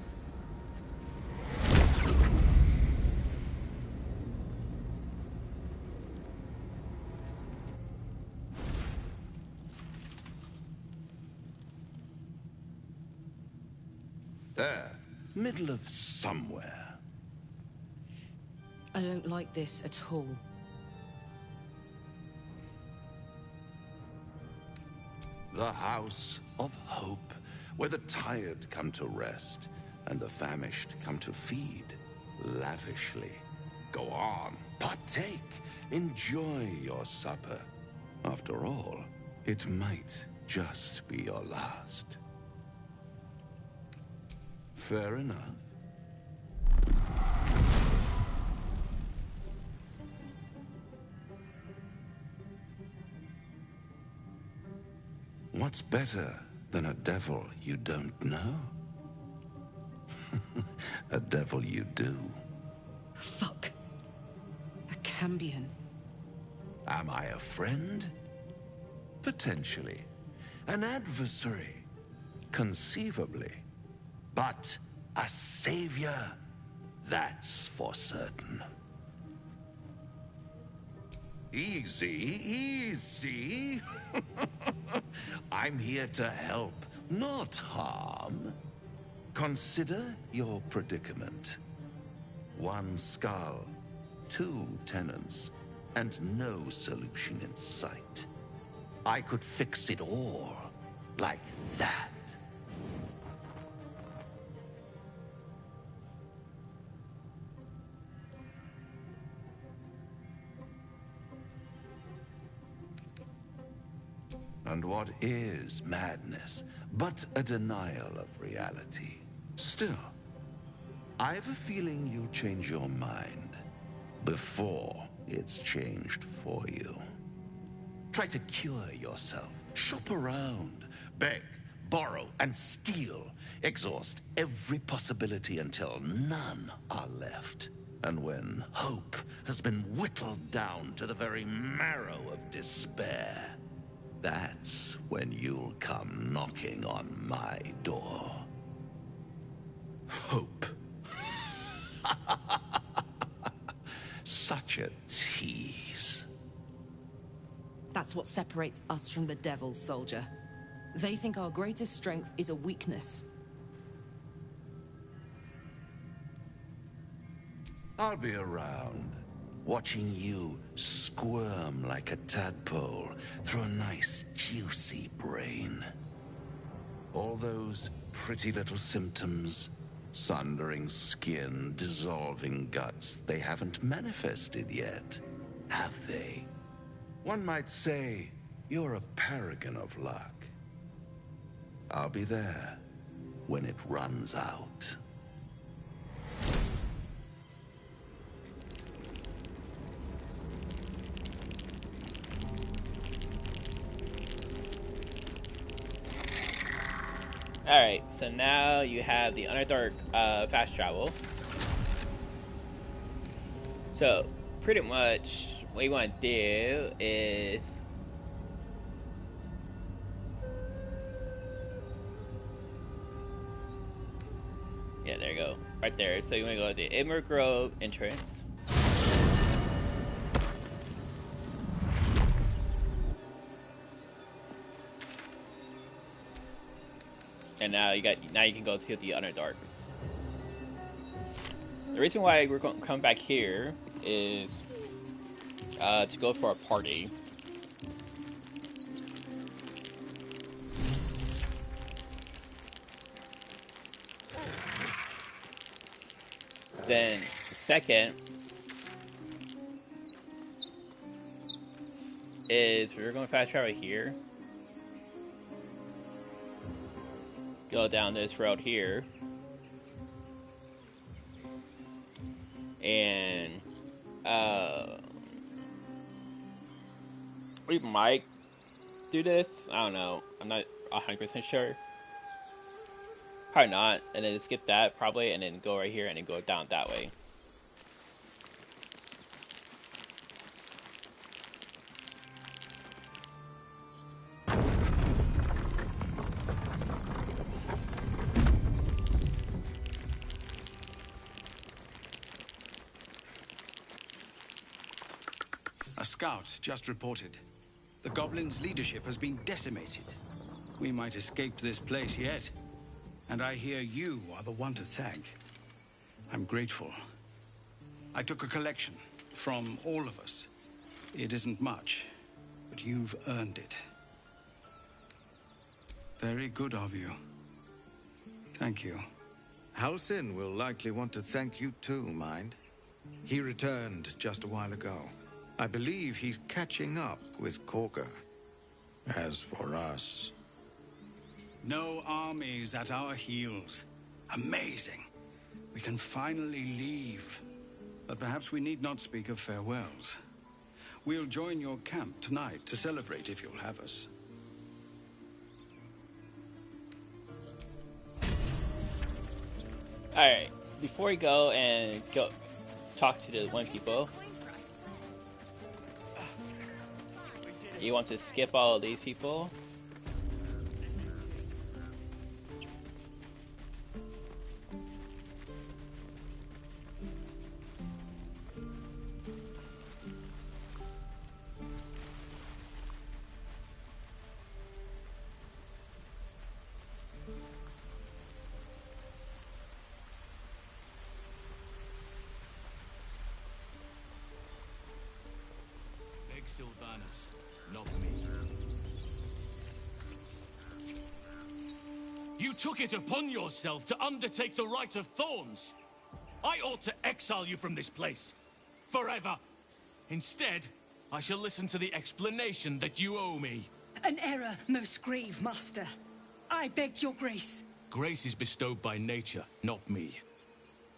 Speaker 12: There, middle of somewhere.
Speaker 3: I don't like this at all.
Speaker 12: The House of Hope, where the tired come to rest and the famished come to feed lavishly. Go on, partake, enjoy your supper. After all, it might just be your last. Fair enough. What's better than a devil you don't know? A devil you do.
Speaker 3: Fuck. A Cambion.
Speaker 12: Am I a friend? Potentially. An adversary? Conceivably. But a savior? That's for certain. Easy, easy. I'm here to help, not harm. Consider your predicament. One skull, two tenants, and no solution in sight. I could fix it all, like that. And what is madness but a denial of reality? Still, I have a feeling you'll change your mind before it's changed for you. Try to cure yourself, shop around, beg, borrow, and steal. Exhaust every possibility until none are left. And when hope has been whittled down to the very marrow of despair, that's when you'll come knocking on my door. Hope. Such a tease.
Speaker 3: That's what separates us from the devil, soldier. They think our greatest strength is a weakness.
Speaker 12: I'll be around, watching you squirm like a tadpole through a nice, juicy brain. All those pretty little symptoms, sundering skin, dissolving guts, they haven't manifested yet, have they? One might say you're a paragon of luck. I'll be there when it runs out.
Speaker 1: Alright, so now you have the Underdark fast travel. So, pretty much what you want to do is yeah, there you go. Right there. So you want to go to the Emerald Grove entrance. And now you can go to the Underdark. The reason why we're going to come back here is to go for a party. Then second is we're going to fast travel here. Go down this road here. And we might do this. I don't know. I'm not 100% sure. Probably not. And then skip that probably, and then go right here, and then go down that way.
Speaker 6: A scout just reported. The goblins' leadership has been decimated. We might escape this place yet.
Speaker 15: And I hear you are the one to thank. I'm grateful. I took a collection from all of us. It isn't much, but you've earned it. Very good of you. Thank you.
Speaker 16: Halsin will likely want to thank you too, mind. He returned just a while ago. I believe he's catching up with Korga. As for us...
Speaker 15: No armies at our heels. Amazing. We can finally leave. But perhaps we need not speak of farewells. We'll join your camp tonight to celebrate if you'll have us.
Speaker 1: Alright, before we go and go talk to the one people, you want to skip all of these people?
Speaker 14: Sylvanus, not me. You took it upon yourself to undertake the Rite of Thorns. I ought to exile you from this place. Forever. Instead, I shall listen to the explanation that you owe me.
Speaker 11: An error, most grave master. I beg your grace.
Speaker 14: Grace is bestowed by nature, not me.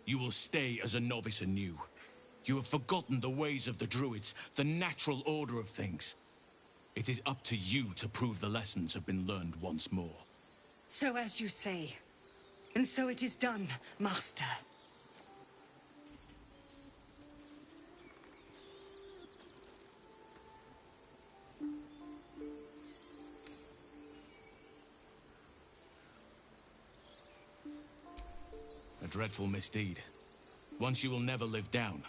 Speaker 14: You will stay as a novice anew. You have forgotten the ways of the Druids, the natural order of things. It is up to you to prove the lessons have been learned once more.
Speaker 11: So as you say. And so it is done, master.
Speaker 14: A dreadful misdeed. One she will never live down.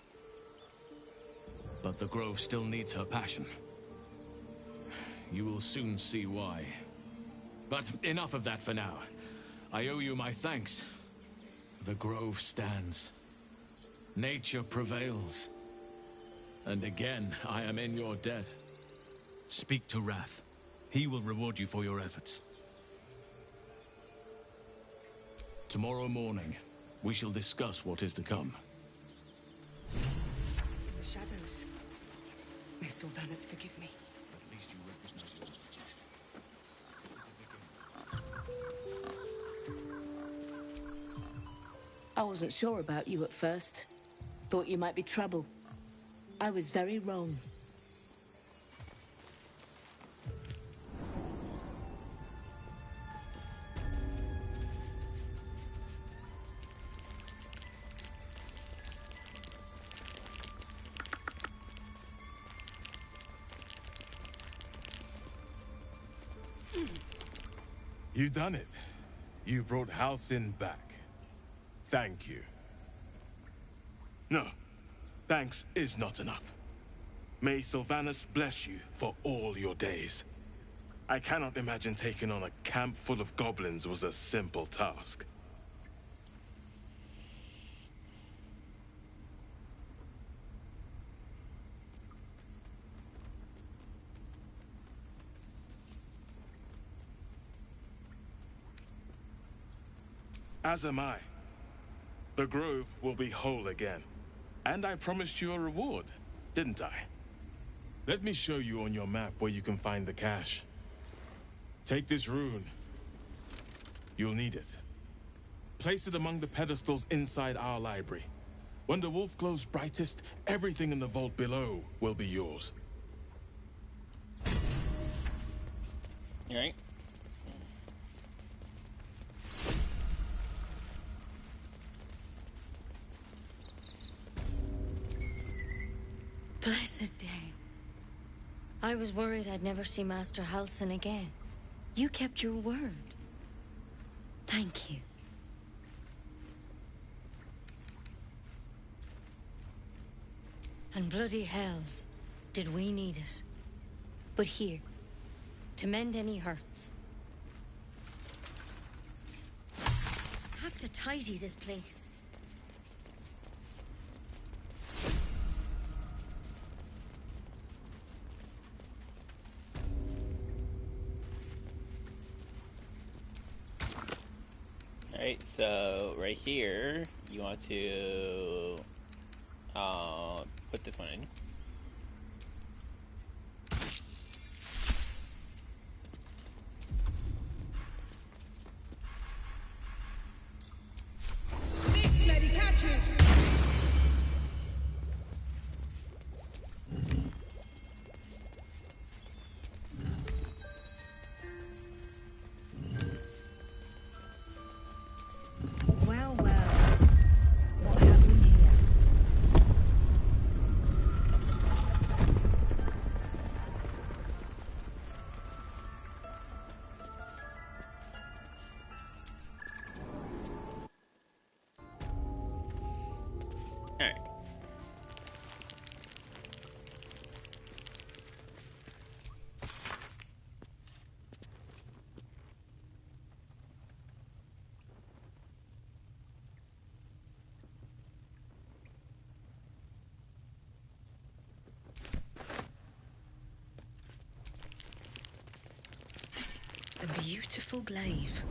Speaker 14: But the Grove still needs her passion. You will soon see why. But enough of that for now. I owe you my thanks. The Grove stands. Nature prevails. And again, I am in your debt. Speak to Wrath. He will reward you for your efforts. Tomorrow morning, we shall discuss what is to come.
Speaker 11: The shadows. May Sylvanus forgive me.
Speaker 14: At least you recognize
Speaker 17: I wasn't sure about you at first. Thought you might be trouble. I was very wrong.
Speaker 5: You done it. You brought Halsin back. Thank you. No, thanks is not enough. May Sylvanus bless you for all your days. I cannot imagine taking on a camp full of goblins was a simple task. As am I. The Grove will be whole again. And I promised you a reward, didn't I? Let me show you on your map where you can find the cache. Take this rune. You'll need it. Place it among the pedestals inside our library. When the wolf glows brightest, everything in the vault below will be yours.
Speaker 1: All right.
Speaker 2: Blessed day. I was worried I'd never see Master Halsin again. You kept your word. Thank you. And bloody hells, did we need it. But here, to mend any hurts.
Speaker 18: to tidy this place.
Speaker 1: Alright, so right here, you want to put this one in.
Speaker 11: This lady catches!
Speaker 13: Well, well. What have we here?
Speaker 1: Alright.
Speaker 11: A beautiful glaive.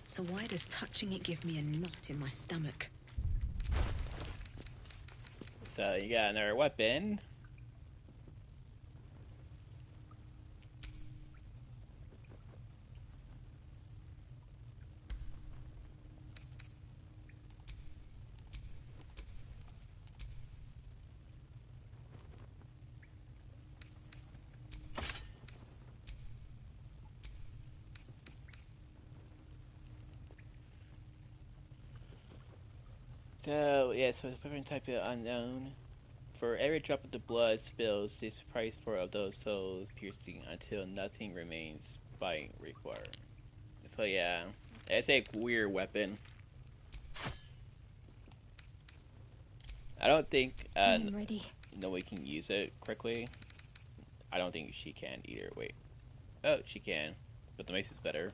Speaker 11: So why does touching it give me a knot in my stomach?
Speaker 1: So you got another weapon. So, yeah, so it's weapon type is unknown. For every drop of the blood spills, this price for of those souls piercing until nothing remains fighting required. So yeah, it's a weird weapon. I don't think
Speaker 2: I'm ready.
Speaker 1: nobody can use it correctly. I don't think she can either. Wait. Oh, she can. But the mace is better.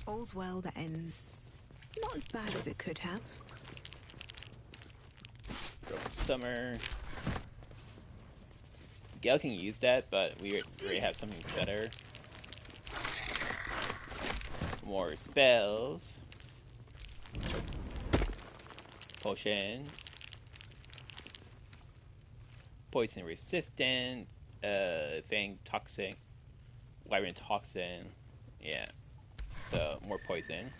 Speaker 11: All's well that ends not as bad as it could have.
Speaker 1: Rope of Summer. Gale can use that, but we already have something better. More spells. Potions. Poison resistant. Fang toxic. Wyvern toxin. Yeah. So, more poison.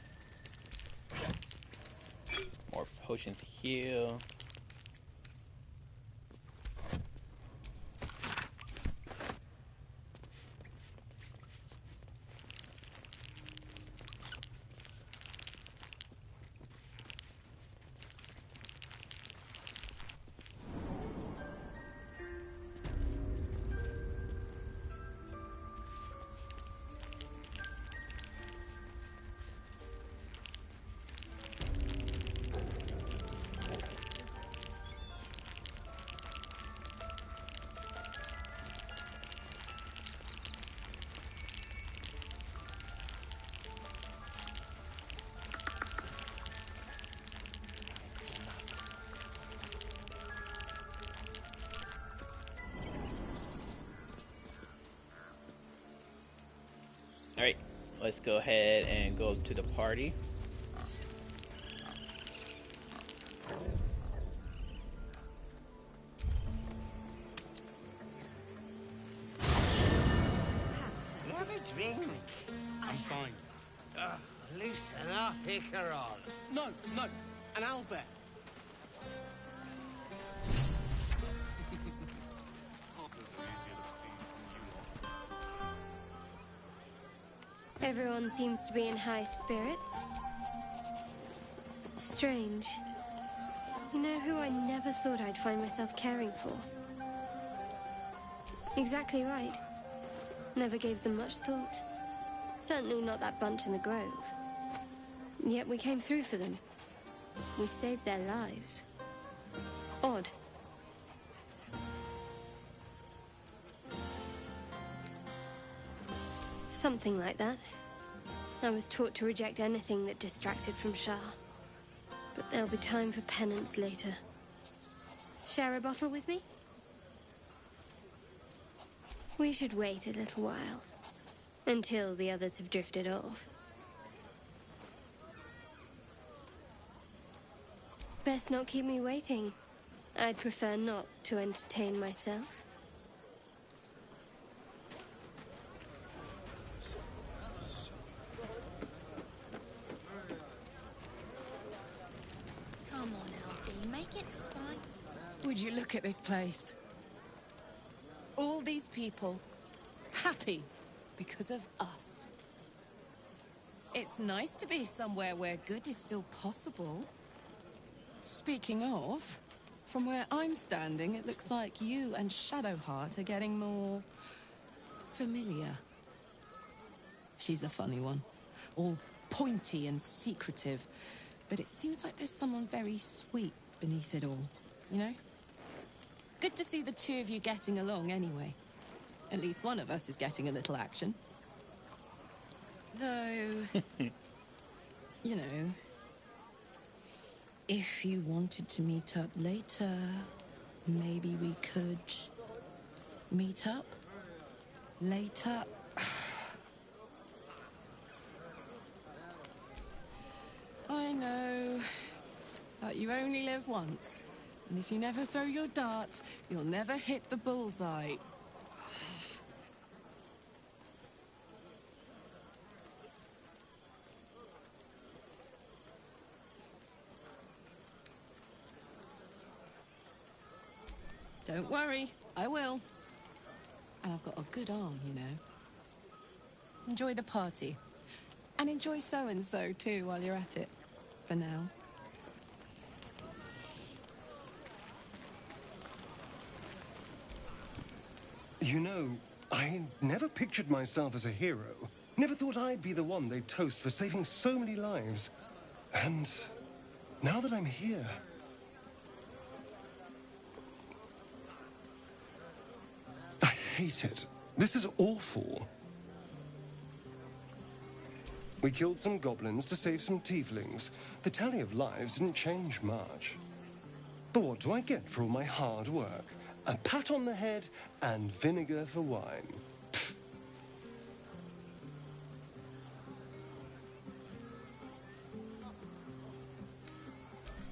Speaker 1: More potions to heal. Alright, let's go ahead and go to the party.
Speaker 19: Have a drink.
Speaker 14: I'm fine.
Speaker 19: Loosen up, Icaron.
Speaker 14: No, an owlbear.
Speaker 2: Everyone seems to be in high spirits. Strange. You know who I never thought I'd find myself caring for? Exactly right. Never gave them much thought. Certainly not that bunch in the grove. Yet we came through for them. We saved their lives. Odd. Something like that. I was taught to reject anything that distracted from Shah. But there'll be time for penance later. Share a bottle with me? We should wait a little while. Until the others have drifted off. Best not keep me waiting. I'd prefer not to entertain myself.
Speaker 13: Come on, Alfie, make it spicy.
Speaker 3: Would you look at this place? All these people, happy because of us. It's nice to be somewhere where good is still possible. Speaking of, from where I'm standing, it looks like you and Shadowheart are getting more familiar. She's a funny one, all pointy and secretive, but it seems like there's someone very sweet beneath it all, you know? Good to see the two of you getting along anyway. At least one of us is getting a little action. Though, you know, if you wanted to meet up later, maybe we could meet up later. I know, but you only live once. And if you never throw your dart, you'll never hit the bullseye. Don't worry, I will. And I've got a good arm, you know. Enjoy the party. And enjoy so-and-so too while you're at it. For now.
Speaker 10: You know, I never pictured myself as a hero. Never thought I'd be the one they'd toast for saving so many lives. And now that I'm here... I hate it. This is awful. We killed some goblins to save some tieflings. The tally of lives didn't change much. But what do I get for all my hard work? A pat on the head and vinegar for wine. Pfft.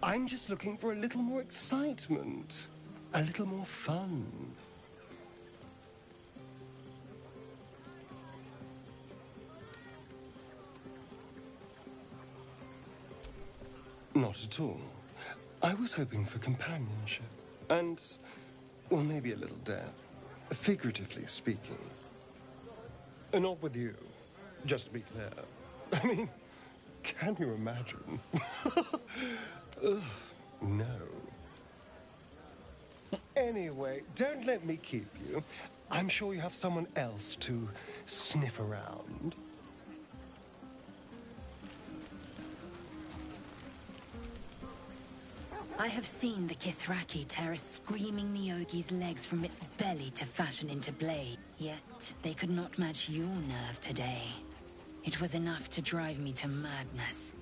Speaker 10: I'm just looking for a little more excitement. A little more fun. Not at all. I was hoping for companionship. And, well, maybe a little death. Figuratively speaking. Not with you, just to be clear. I mean, can you imagine? Ugh, no. Anyway, don't let me keep you. I'm sure you have someone else to sniff around.
Speaker 18: I have seen the Kithraki tear a screaming Nyogi's legs from its belly to fashion into blade. Yet, they could not match your nerve today. It was enough to drive me to madness.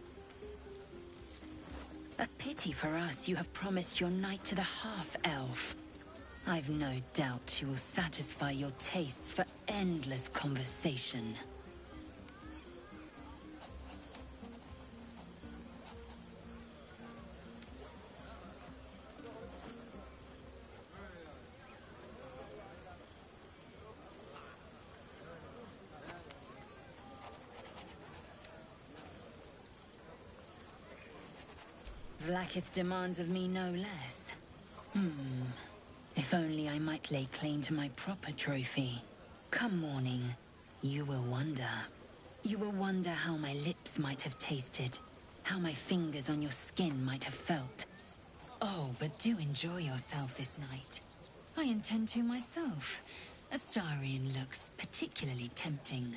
Speaker 18: A pity for us you have promised your knight to the half-elf. I've no doubt you will satisfy your tastes for endless conversation. Vlaakith demands of me no less. If only I might lay claim to my proper trophy. Come morning, you will wonder. You will wonder how my lips might have tasted, how my fingers on your skin might have felt. Oh, but do enjoy yourself this night. I intend to myself. Astarion looks particularly tempting.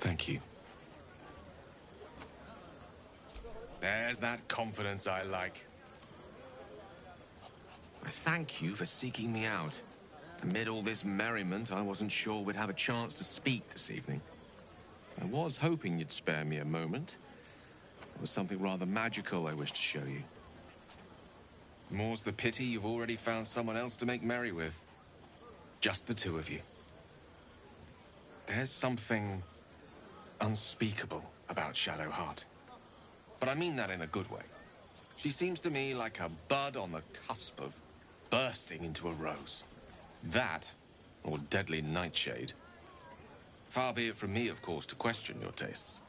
Speaker 5: Thank you. There's that confidence I like.
Speaker 20: I thank you for seeking me out. Amid all this merriment, I wasn't sure we'd have a chance to speak this evening. I was hoping you'd spare me a moment. There was something rather magical I wished to show you.
Speaker 5: More's the pity you've already found someone else to make merry with. Just the two of you. There's something unspeakable about Shadowheart. But I mean that in a good way. She seems to me like a bud on the cusp of bursting into a rose. That, or deadly nightshade. Far be it from me, of course, to question your tastes.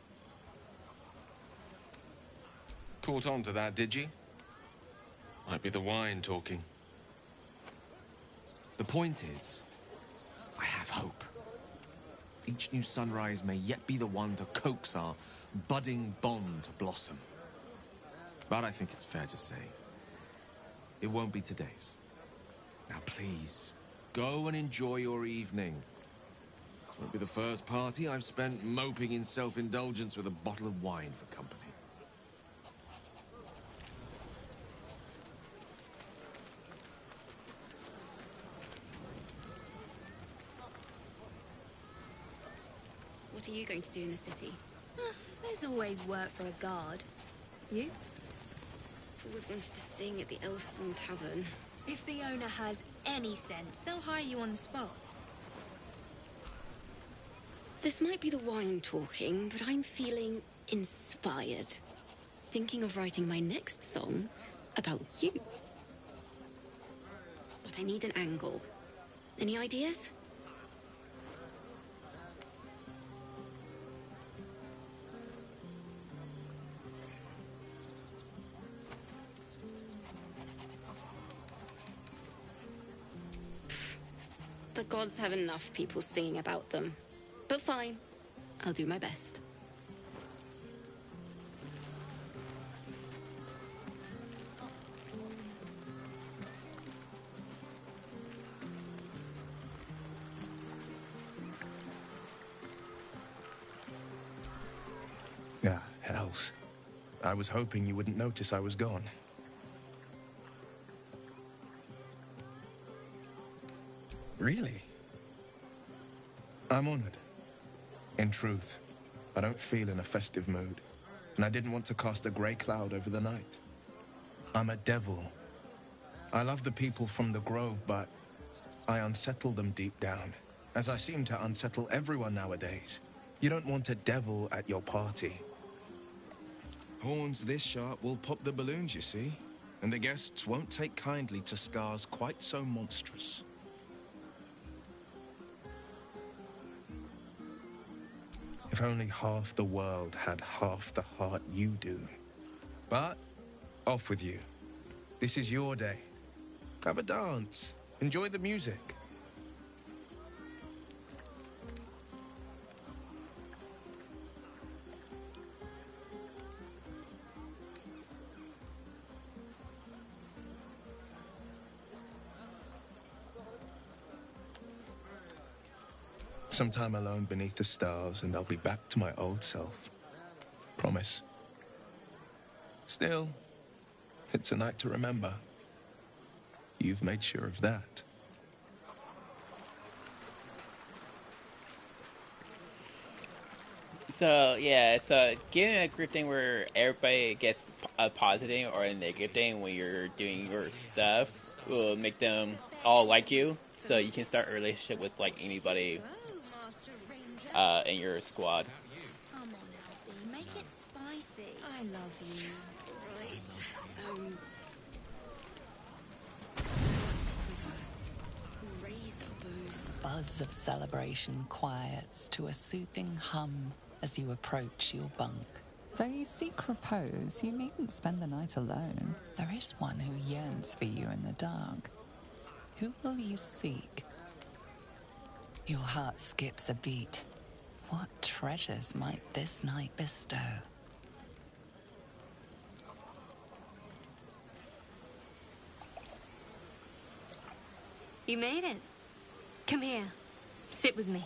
Speaker 5: Caught on to that, did you? Might be the wine talking.
Speaker 20: The point is, I have hope. Each new sunrise may yet be the one to coax our budding bond to blossom. But I think it's fair to say, it won't be today's. Now please, go and enjoy your evening. This won't be the first party I've spent moping in self-indulgence with a bottle of wine for company.
Speaker 21: What are you going to do in the city? There's always work for a guard. You? I've always wanted to sing at the Elfsong Tavern.
Speaker 2: If the owner has any sense, they'll hire you on the spot.
Speaker 21: This might be the wine talking, but I'm feeling inspired. Thinking of writing my next song about you. But I need an angle. Any ideas? The gods have enough people singing about them. But fine, I'll do my best.
Speaker 6: Ah, hells. I was hoping you wouldn't notice I was gone. Really? I'm honored. In truth, I don't feel in a festive mood, and I didn't want to cast a grey cloud over the night. I'm a devil. I love the people from the Grove, but I unsettle them deep down, as I seem to unsettle everyone nowadays. You don't want a devil at your party. Horns this sharp will pop the balloons, you see, and the guests won't take kindly to scars quite so monstrous. If only half the world had half the heart you do. But, off with you. This is your day. Have a dance. Enjoy the music. Some time alone beneath the stars, and I'll be back to my old self. Promise. Still, it's a night to remember. You've made sure of that.
Speaker 1: So yeah, so getting a group thing where everybody gets a positive or a negative thing when you're doing your stuff will make them all like you. So you can start a relationship with like anybody in your squad.
Speaker 2: Come on, Alfie, make it spicy. I love you.
Speaker 21: Right. Raise our bows.
Speaker 8: Buzz of celebration quiets to a soothing hum as you approach your bunk.
Speaker 22: Though you seek repose, you needn't spend the night alone.
Speaker 8: There is one who yearns for you in the dark. Who will you seek? Your heart skips a beat. What treasures might this night bestow?
Speaker 2: You made it. Come here. Sit with me.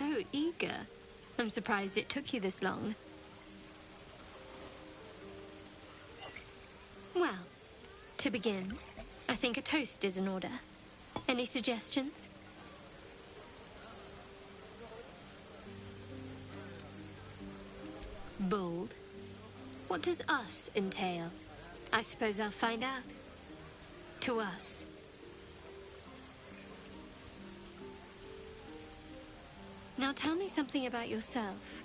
Speaker 2: so eager. I'm surprised it took you this long. Well, to begin, I think a toast is in order. Any suggestions? Bold. What does us entail? I suppose I'll find out. To us. Now tell me something about yourself.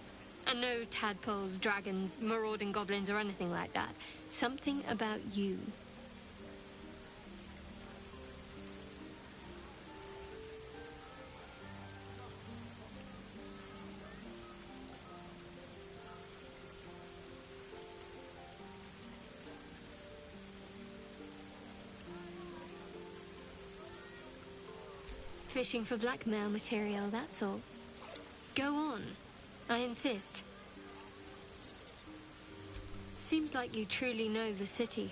Speaker 2: And no tadpoles, dragons, marauding goblins, or anything like that. Something about you. Fishing for blackmail material, that's all. Go on. I insist. Seems like you truly know the city.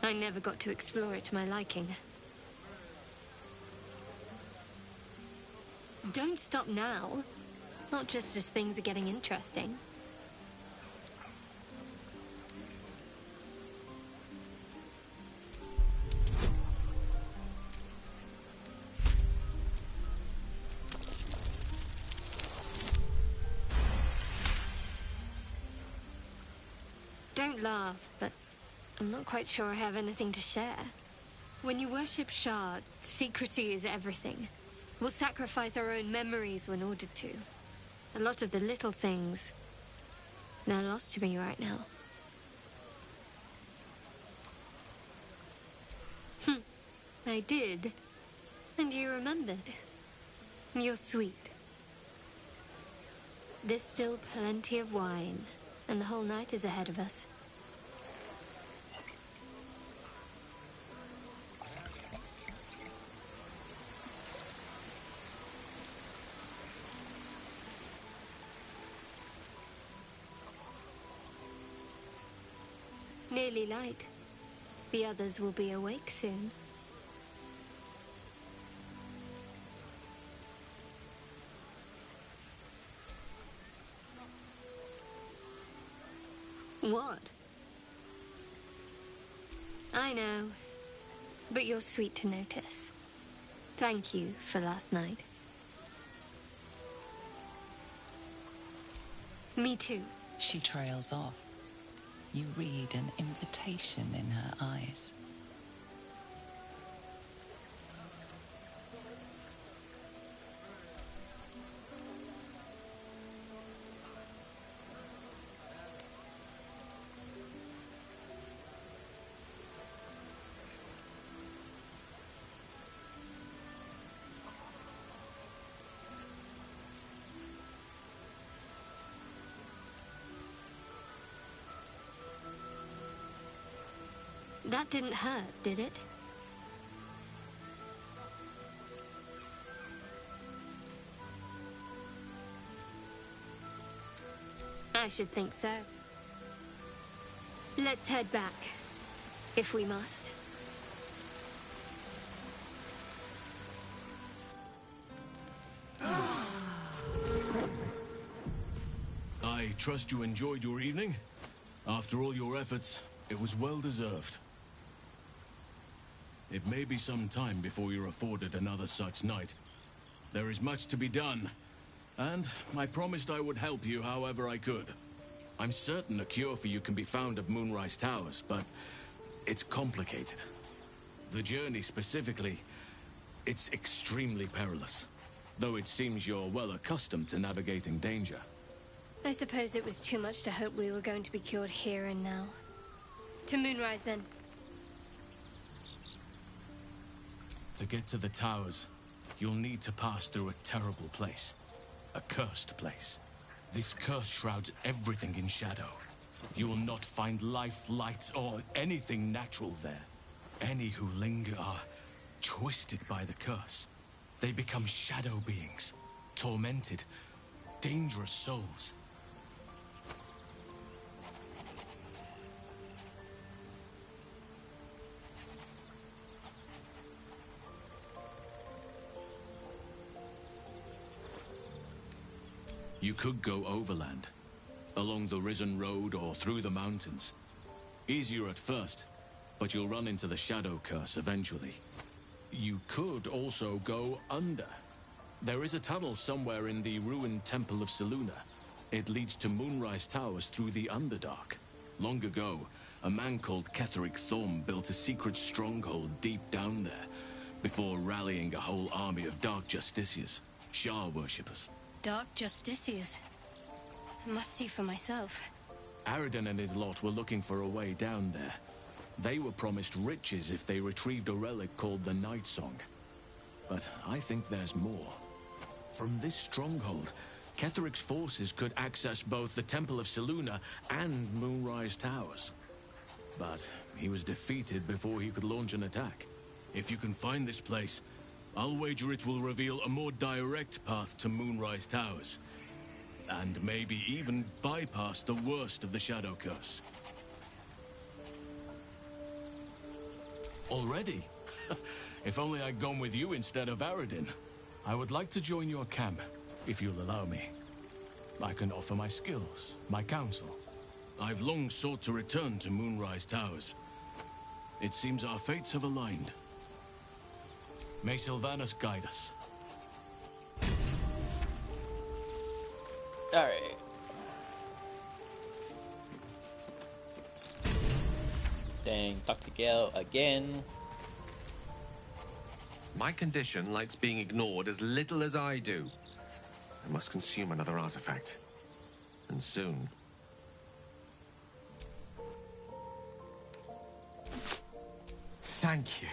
Speaker 2: I never got to explore it to my liking. Don't stop now. Not just as things are getting interesting. Don't laugh, but I'm not quite sure I have anything to share. When you worship Shard, secrecy is everything. We'll sacrifice our own memories when ordered to. A lot of the little things, they're lost to me right now. I did. And you remembered. You're sweet. There's still plenty of wine, and the whole night is ahead of us. Nearly light. The others will be awake soon. What? I know, but you're sweet to notice. Thank you for last night. Me too.
Speaker 8: She trails off. You read an invitation in her eyes.
Speaker 2: That didn't hurt, did it? I should think so. Let's head back, if we must.
Speaker 14: I trust you enjoyed your evening. After all your efforts, it was well deserved. It may be some time before you're afforded another such night. There is much to be done, and I promised I would help you however I could. I'm certain a cure for you can be found at Moonrise Towers, but it's complicated. The journey specifically, it's extremely perilous, though it seems you're well accustomed to navigating danger.
Speaker 2: I suppose it was too much to hope we were going to be cured here and now. To Moonrise, then.
Speaker 14: To get to the towers, you'll need to pass through a terrible place. A cursed place. This curse shrouds everything in shadow. You will not find life, light, or anything natural there. Any who linger are twisted by the curse. They become shadow beings, tormented, dangerous souls. You could go overland, along the Risen Road or through the mountains. Easier at first, but you'll run into the Shadow Curse eventually. You could also go under. There is a tunnel somewhere in the ruined Temple of Selûne. It leads to Moonrise Towers through the Underdark. Long ago, a man called Ketheric Thorm built a secret stronghold deep down there, before rallying a whole army of Dark Justiciars, Shah worshippers.
Speaker 2: Dark Justiciars. I must see for myself.
Speaker 14: Aradin and his lot were looking for a way down there. They were promised riches if they retrieved a relic called the Night Song. But I think there's more. From this stronghold, Ketheric's forces could access both the Temple of Selûne and Moonrise Towers. But he was defeated before he could launch an attack. If you can find this place, I'll wager it will reveal a more direct path to Moonrise Towers. And maybe even bypass the worst of the Shadow Curse. Already? If only I'd gone with you instead of Aradin. I would like to join your camp, if you'll allow me. I can offer my skills, my counsel. I've long sought to return to Moonrise Towers. It seems our fates have aligned. May Sylvanas guide us.
Speaker 1: Alright. Dang, Dr. Gale again.
Speaker 20: My condition likes being ignored as little as I do. I must consume another artifact. And soon. Thank you.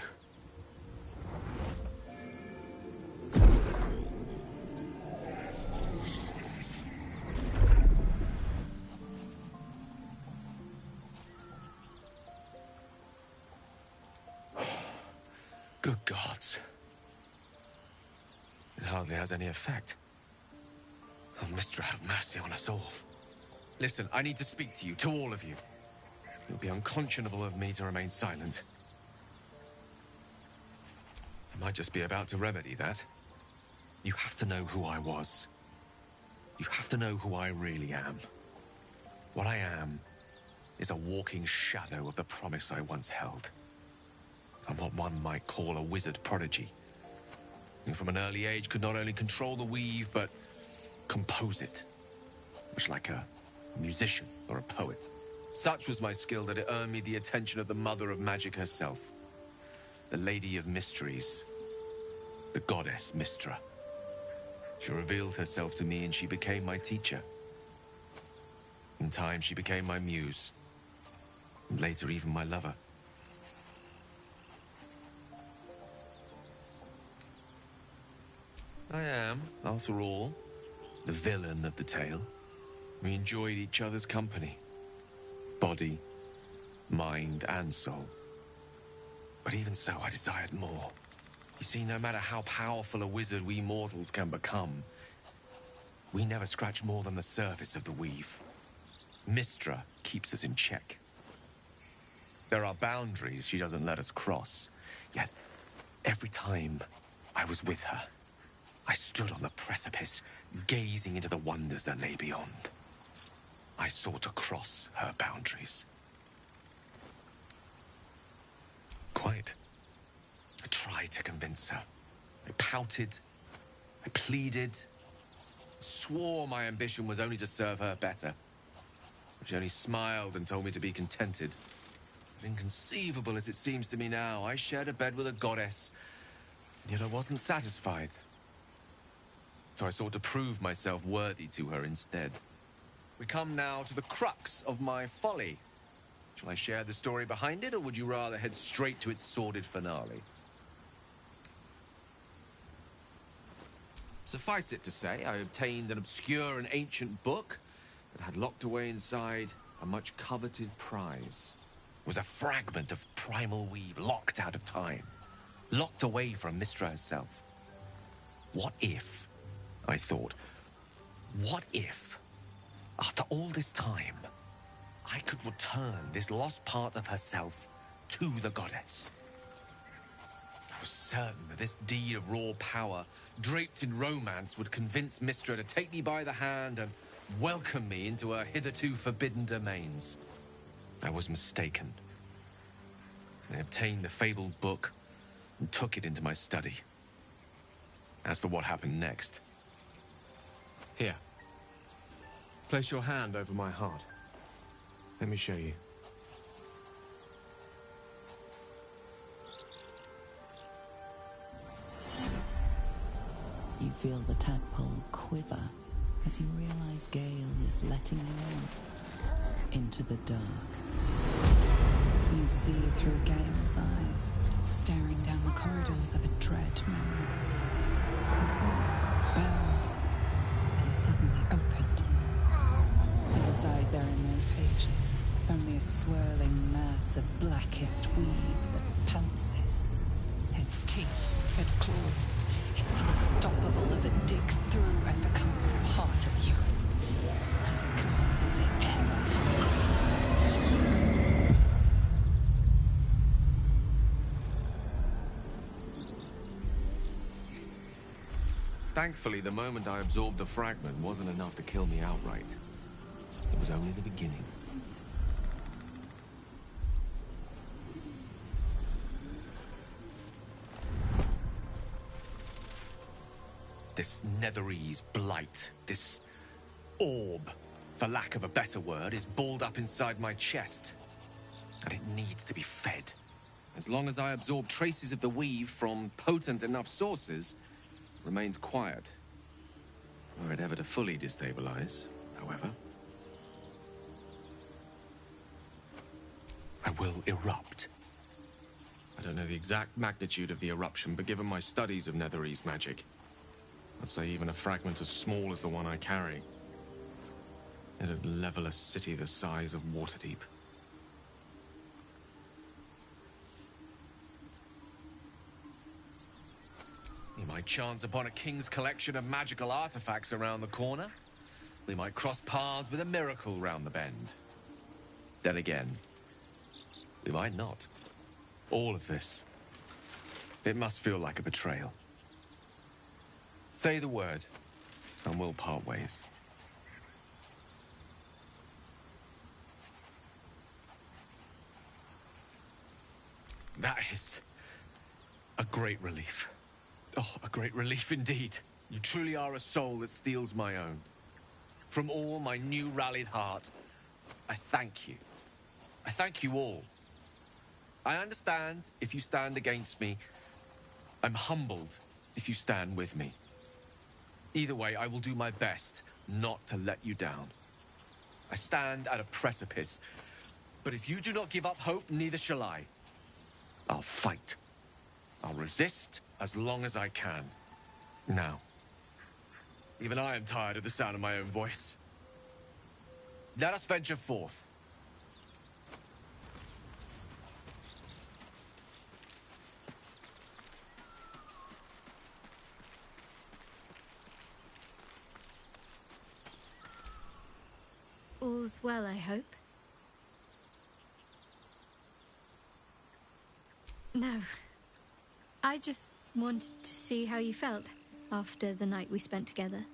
Speaker 5: Good gods. It hardly has any effect. Oh, Mystra, have mercy on us all.
Speaker 20: Listen, I need to speak to you, to all of you.
Speaker 5: It would be unconscionable of me to remain silent. I might just be about to remedy that. You have to know who I was. You have to know who I really am. What I am is a walking shadow of the promise I once held. I'm what one might call a wizard prodigy. Who from an early age could not only control the weave, but compose it. Much like a musician or a poet. Such was my skill that it earned me the attention of the mother of magic herself. The Lady of Mysteries. The goddess Mystra. She revealed herself to me and she became my teacher. In time, she became my muse. And later, even my lover. I am, after all, the villain of the tale. We enjoyed each other's company. Body, mind, and soul. But even so, I desired more. You see, no matter how powerful a wizard we mortals can become, we never scratch more than the surface of the weave. Mystra keeps us in check. There are boundaries she doesn't let us cross. Yet, every time I was with her, I stood on the precipice, gazing into the wonders that lay beyond. I sought to cross her boundaries. Quite. I tried to convince her. I pouted. I pleaded. Swore my ambition was only to serve her better. She only smiled and told me to be contented. But inconceivable as it seems to me now, I shared a bed with a goddess, and yet I wasn't satisfied. So I sought to prove myself worthy to her instead. We come now to the crux of my folly. Shall I share the story behind it, or would you rather head straight to its sordid finale? Suffice it to say, I obtained an obscure and ancient book that had locked away inside a much coveted prize. It was a fragment of primal weave locked out of time, locked away from Mystra herself. What if, I thought, what if, after all this time, I could return this lost part of herself to the goddess?
Speaker 20: I was certain that this deed of raw power, draped in romance, would convince Mistra to take me by the hand and welcome me into her hitherto forbidden domains. I was mistaken. I obtained the fabled book and took it into my study. As for what happened next...
Speaker 6: Here. Place your hand over my heart. Let me show you.
Speaker 8: You feel the tadpole quiver as you realize Gale is letting you into the dark. You see through Gale's eyes, staring down the corridors of a dread memory. A book bound and suddenly opened. Inside there are no pages, only a swirling mass of blackest weave that pounces. Its teeth, its claws, it's unstoppable as it digs through and becomes part of you. And God, is it ever hungry?
Speaker 20: Thankfully, the moment I absorbed the fragment wasn't enough to kill me outright. It was only the beginning. This Netherese blight, this orb, for lack of a better word, is balled up inside my chest. And it needs to be fed. As long as I absorb traces of the weave from potent enough sources, it remains quiet. Were it ever to fully destabilize, however, I will erupt. I don't know the exact magnitude of the eruption, but given my studies of Netherese magic, I'd say even a fragment as small as the one I carry, it'd level a city the size of Waterdeep. We might chance upon a king's collection of magical artifacts around the corner. We might cross paths with a miracle round the bend. Then again, we might not. All of this, it must feel like a betrayal. Say the word, and we'll part ways. That is a great relief. Oh, a great relief indeed. You truly are a soul that steals my own. From all my new rallied heart, I thank you. I thank you all. I understand if you stand against me. I'm humbled if you stand with me. Either way, I will do my best not to let you down. I stand at a precipice, but if you do not give up hope, neither shall I. I'll fight. I'll resist as long as I can. Now, even I am tired of the sound of my own voice. Let us venture forth.
Speaker 2: All's well, I hope. No. I just wanted to see how you felt after the night we spent together.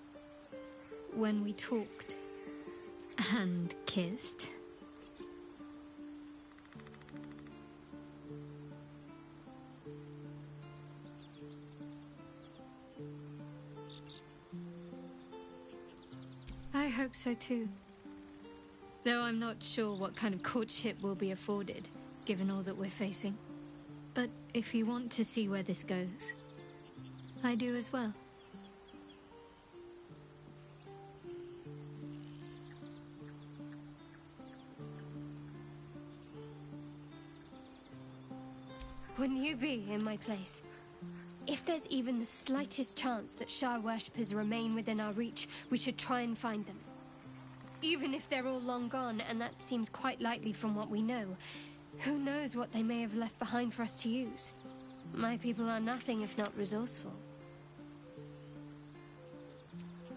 Speaker 2: When we talked and kissed. I hope so too. Though I'm not sure what kind of courtship will be afforded, given all that we're facing. But if you want to see where this goes, I do as well. Wouldn't you be in my place? If there's even the slightest chance that Shah worshippers remain within our reach, we should try and find them. Even if they're all long gone, and that seems quite likely from what we know, who knows what they may have left behind for us to use? My people are nothing if not resourceful.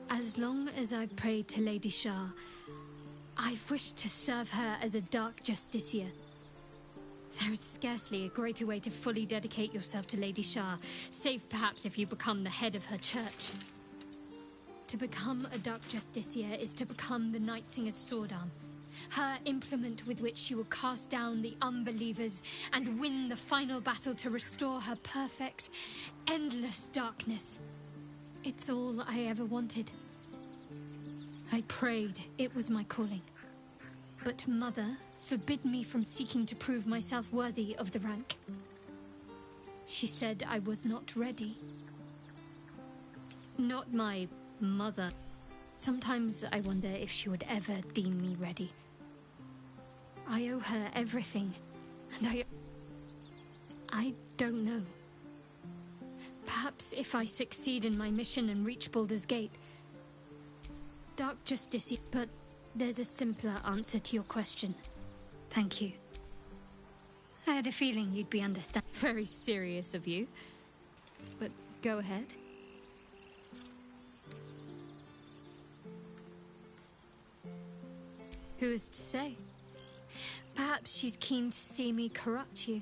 Speaker 2: As long as I've prayed to Lady Shah, I've wished to serve her as a dark justiciar. There is scarcely a greater way to fully dedicate yourself to Lady Shah, save perhaps if you become the head of her church. To become a Dark Justiciar is to become the Night Singer's sword arm, her implement with which she will cast down the unbelievers and win the final battle to restore her perfect, endless darkness. It's all I ever wanted. I prayed it was my calling. But Mother forbid me from seeking to prove myself worthy of the rank. She said I was not ready. Not my mother. Sometimes I wonder if she would ever deem me ready. I owe her everything, and I don't know. Perhaps if I succeed in my mission and reach Baldur's Gate, Dark Justice, but there's a simpler answer to your question. Thank you. I had a feeling you'd be understanding. Very serious of you. But go ahead. Who is to say? Perhaps she's keen to see me corrupt you.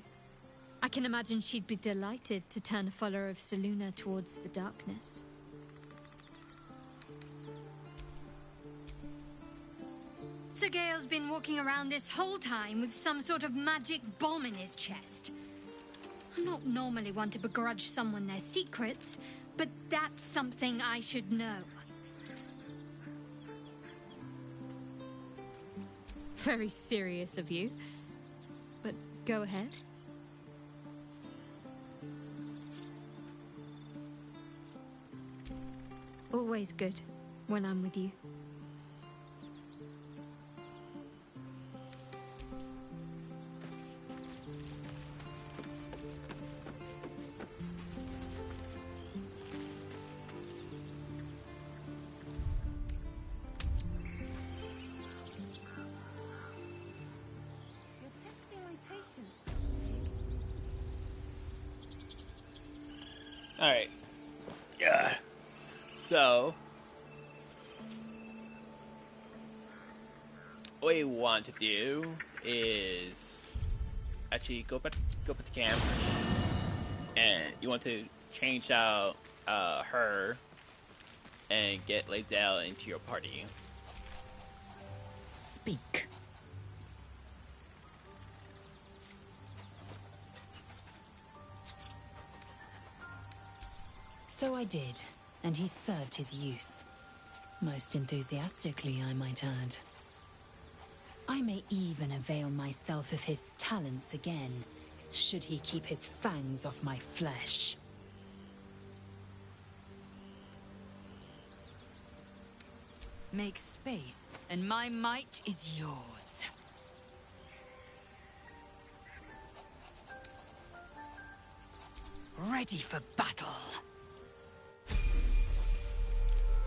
Speaker 2: I can imagine she'd be delighted to turn a follower of Selûne towards the darkness. Sir Gale's been walking around this whole time with some sort of magic bomb in his chest. I'm not normally one to begrudge someone their secrets, but that's something I should know. Very serious of you, but go ahead. Always good when I'm with you.
Speaker 1: Alright. Yeah. So, what you want to do is actually go back to camp, and you want to change out her and get Lae'zel into your party.
Speaker 18: Speak. So I did, and he served his use. Most enthusiastically, I might add. I may even avail myself of his talents again, should he keep his fangs off my flesh. Make space, and my might is yours. Ready for battle.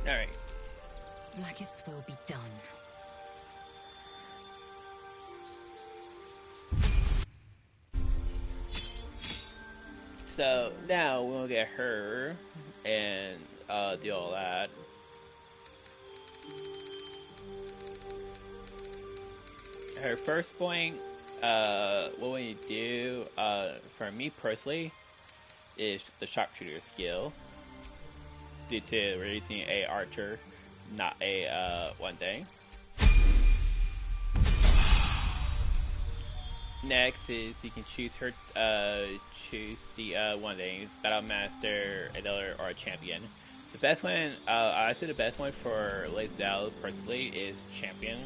Speaker 1: Alright.
Speaker 18: Like will be done.
Speaker 1: So now we'll get her and do all that. Her first point, what we do, for me personally, is the sharpshooter skill. Due to we're using a archer, not a one thing. Next is you can choose her, choose the one thing, battle master, another, or a champion. The best one, I say the best one for Lae'zel personally is champion.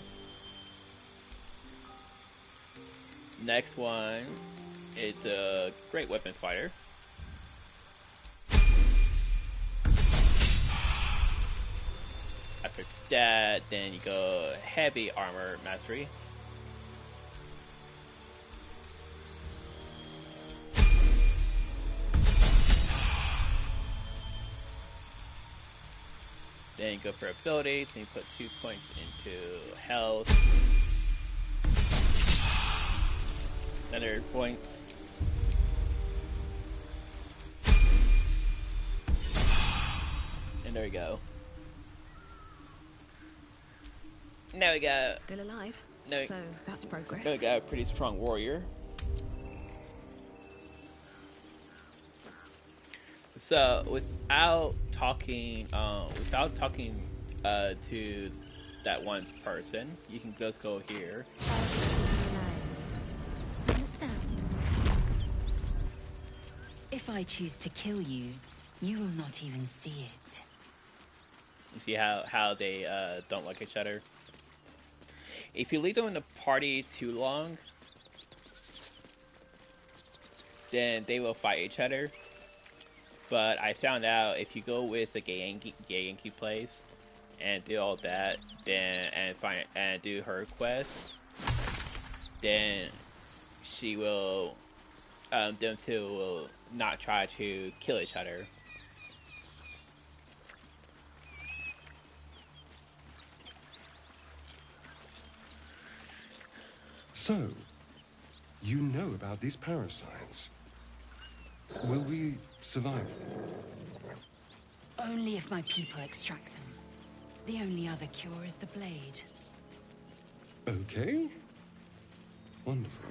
Speaker 1: Next one is a great weapon fighter. After that, then you go heavy armor mastery. Then you go for abilities, and you put 2 points into health. Another points. And there we go. Now we got...
Speaker 11: Still alive?
Speaker 1: No,
Speaker 11: so that's progress.
Speaker 1: Now we got a pretty strong warrior. So without talking to that one person, you can just go here.
Speaker 18: Understand? If I choose to kill you, you will not even see it.
Speaker 1: You see how they don't like each other. If you leave them in the party too long, then they will fight each other. But I found out if you go with the Genki place and do all that, then and do her quest, then she will, them two will not try to kill each other.
Speaker 10: So, you know about these parasites. Will we survive?
Speaker 18: Only if my people extract them. The only other cure is the blade.
Speaker 10: Okay. Wonderful.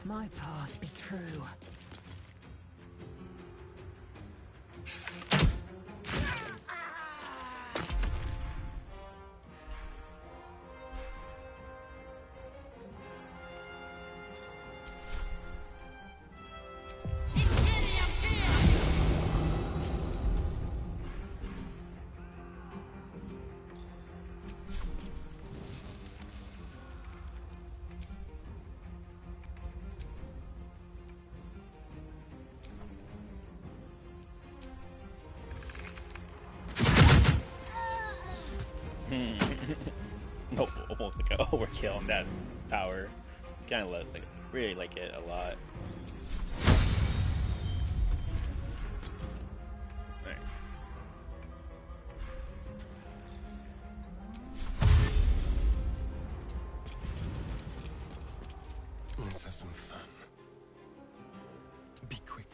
Speaker 9: My path be true.
Speaker 1: Nope, almost like an overkill on that power. Kind of really like it a lot. Alright.
Speaker 10: Let's have some fun. Be quick.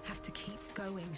Speaker 11: Have to keep going.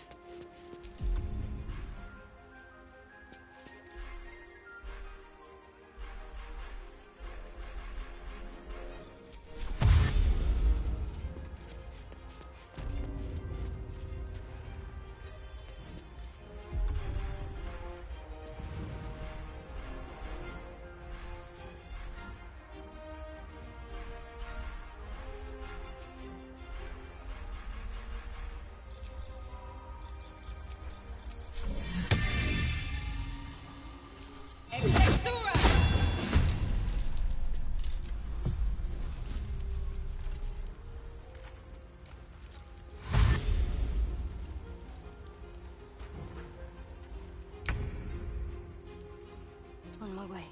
Speaker 2: On my way.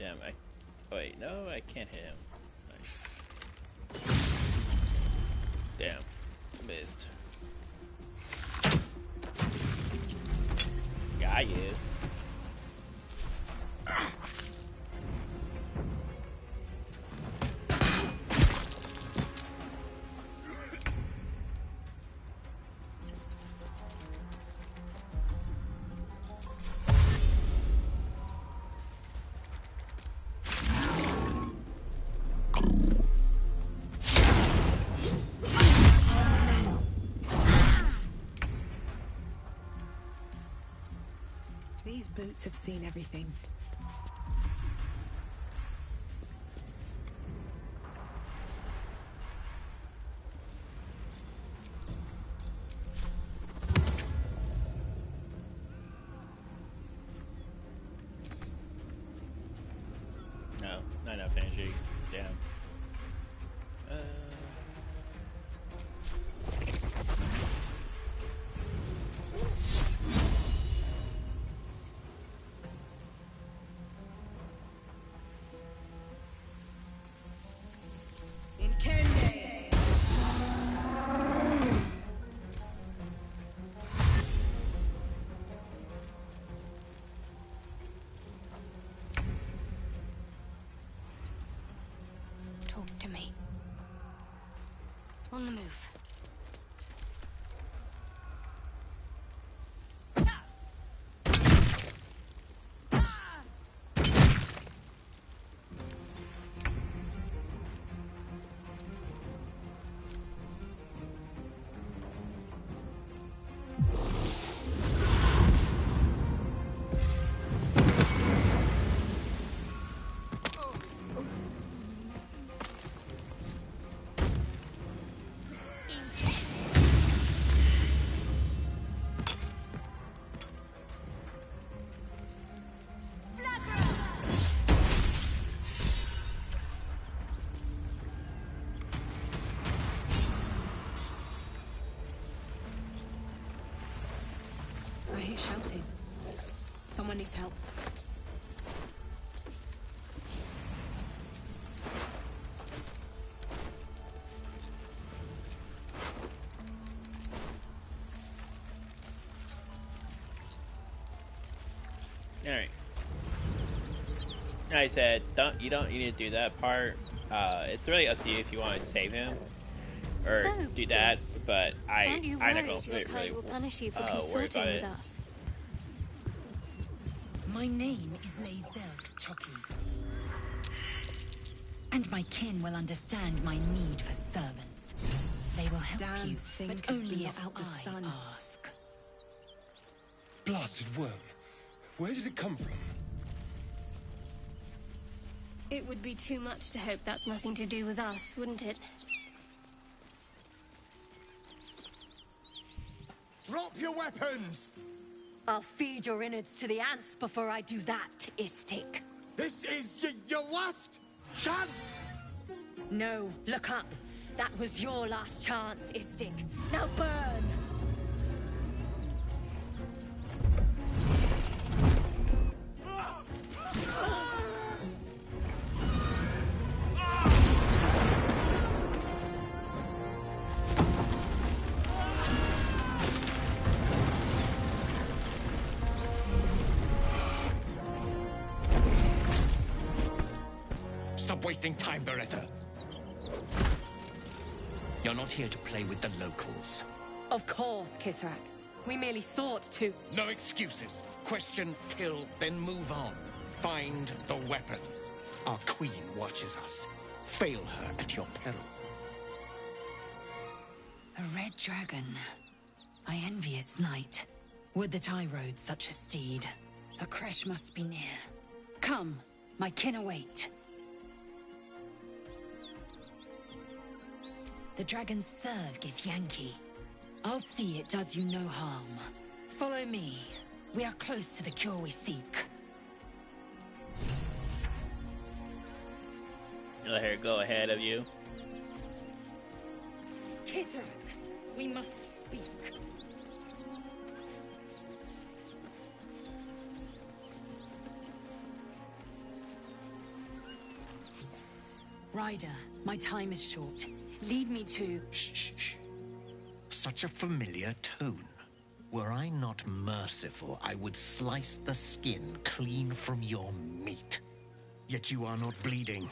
Speaker 1: Damn, wait, no, I can't hit him. Nice. Damn, missed. Guy is.
Speaker 11: These boots have seen everything.
Speaker 1: No, not enough energy. Damn.
Speaker 2: Talk to me. On the move.
Speaker 11: I hear shouting. Someone needs help.
Speaker 1: Alright. I said, you don't need to do that part. It's really up to you if you want to save him or
Speaker 2: So,
Speaker 1: do that. But
Speaker 2: Aren't you
Speaker 1: I never
Speaker 2: worried your
Speaker 1: really
Speaker 2: kind will punish you for
Speaker 1: worry
Speaker 2: consorting
Speaker 1: about
Speaker 2: with
Speaker 1: it.
Speaker 2: us?
Speaker 18: My name is Lae'zel Choki. And my kin will understand my need for servants. They will help
Speaker 11: Damn
Speaker 18: you,
Speaker 11: thing
Speaker 18: but
Speaker 11: could
Speaker 18: only
Speaker 11: be
Speaker 18: if
Speaker 11: out the
Speaker 18: I
Speaker 11: sun.
Speaker 18: ask.
Speaker 10: Blasted worm. Where did it come from?
Speaker 2: It would be too much to hope that's nothing to do with us, wouldn't it?
Speaker 5: Drop your weapons!
Speaker 9: I'll feed your innards to the ants before I do that, Istik.
Speaker 5: This is your last chance!
Speaker 9: No, look up. That was your last chance, Istik. Now burn!
Speaker 5: Stop wasting time, Beretta. You're not here to play with the locals.
Speaker 9: Of course, Kithrak. We merely sought to...
Speaker 5: No excuses. Question, kill, then move on. Find the weapon. Our queen watches us. Fail her at your peril.
Speaker 18: A red dragon. I envy its knight. Would that I rode such a steed. A crash must be near. Come, my kin await. The dragons serve Githyanki. I'll see it does you no harm. Follow me. We are close to the cure we seek.
Speaker 1: Let her go ahead of you.
Speaker 9: Kithrak, we must speak.
Speaker 18: Ryder, my time is short. Lead me to...
Speaker 4: Shh. Such a familiar tone. Were I not merciful, I would slice the skin clean from your meat. Yet you are not bleeding.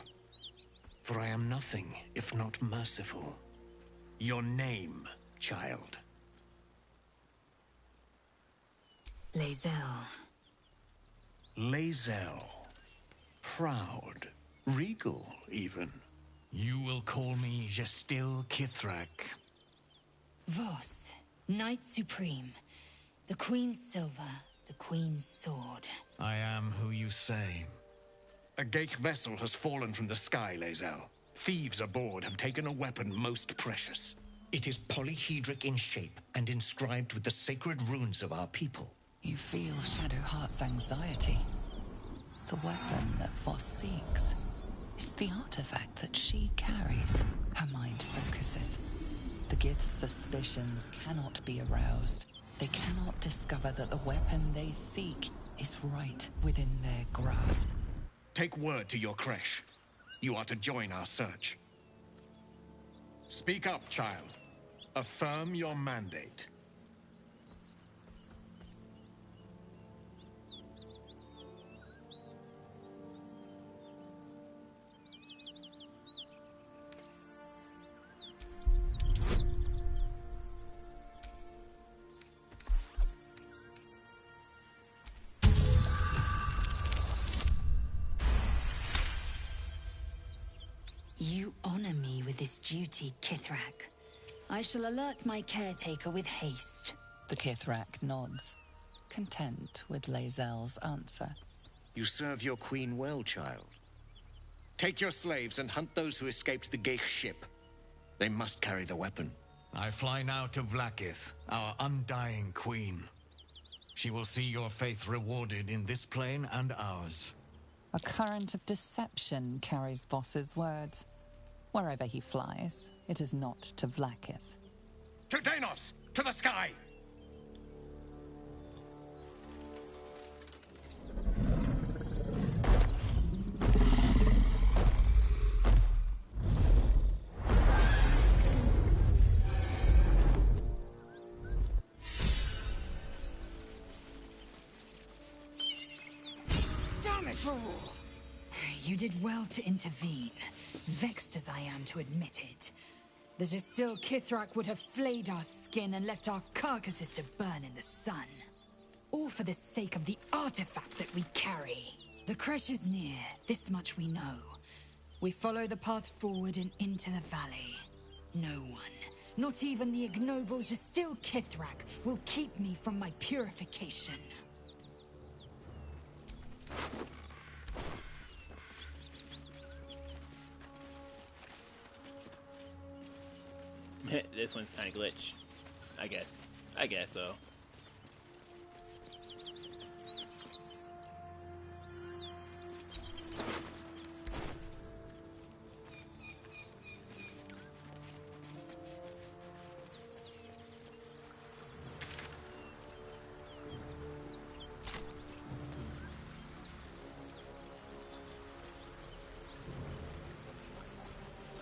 Speaker 4: For I am nothing if not merciful. Your name, child.
Speaker 18: Lae'zel.
Speaker 4: Lae'zel. Proud. Regal, even. You will call me Gestil Kithrak.
Speaker 18: Voss, Knight Supreme. The Queen's silver, the Queen's sword.
Speaker 4: I am who you say. A Geich vessel has fallen from the sky, Lae'zel. Thieves aboard have taken a weapon most precious. It is polyhedric in shape and inscribed with the sacred runes of our people.
Speaker 8: You feel Shadowheart's anxiety. The weapon that Voss seeks. It's the artifact that she carries. Her mind focuses. The Gith's suspicions cannot be aroused. They cannot discover that the weapon they seek is right within their grasp.
Speaker 4: Take word to your creche. You are to join our search. Speak up, child. Affirm your mandate.
Speaker 18: You honor me with this duty, Kithrak. I shall alert my caretaker with haste.
Speaker 8: The Kithrak nods, content with Lae'zel's answer.
Speaker 4: You serve your queen well, child. Take your slaves and hunt those who escaped the Geich ship. They must carry the weapon. I fly now to Vlaakith, our undying queen. She will see your faith rewarded in this plane and ours.
Speaker 8: A current of deception carries Voss's words. Wherever he flies, it is not to Vlaakith.
Speaker 4: To Danos! To the sky!
Speaker 18: Damn it all! You did well to intervene, vexed as I am to admit it. The Gestil Kithrak would have flayed our skin and left our carcasses to burn in the sun. All for the sake of the artifact that we carry. The creche is near, this much we know. We follow the path forward and into the valley. No one, not even the ignoble Gestil Kithrak, will keep me from my purification.
Speaker 1: This one's kind of glitch. I guess so.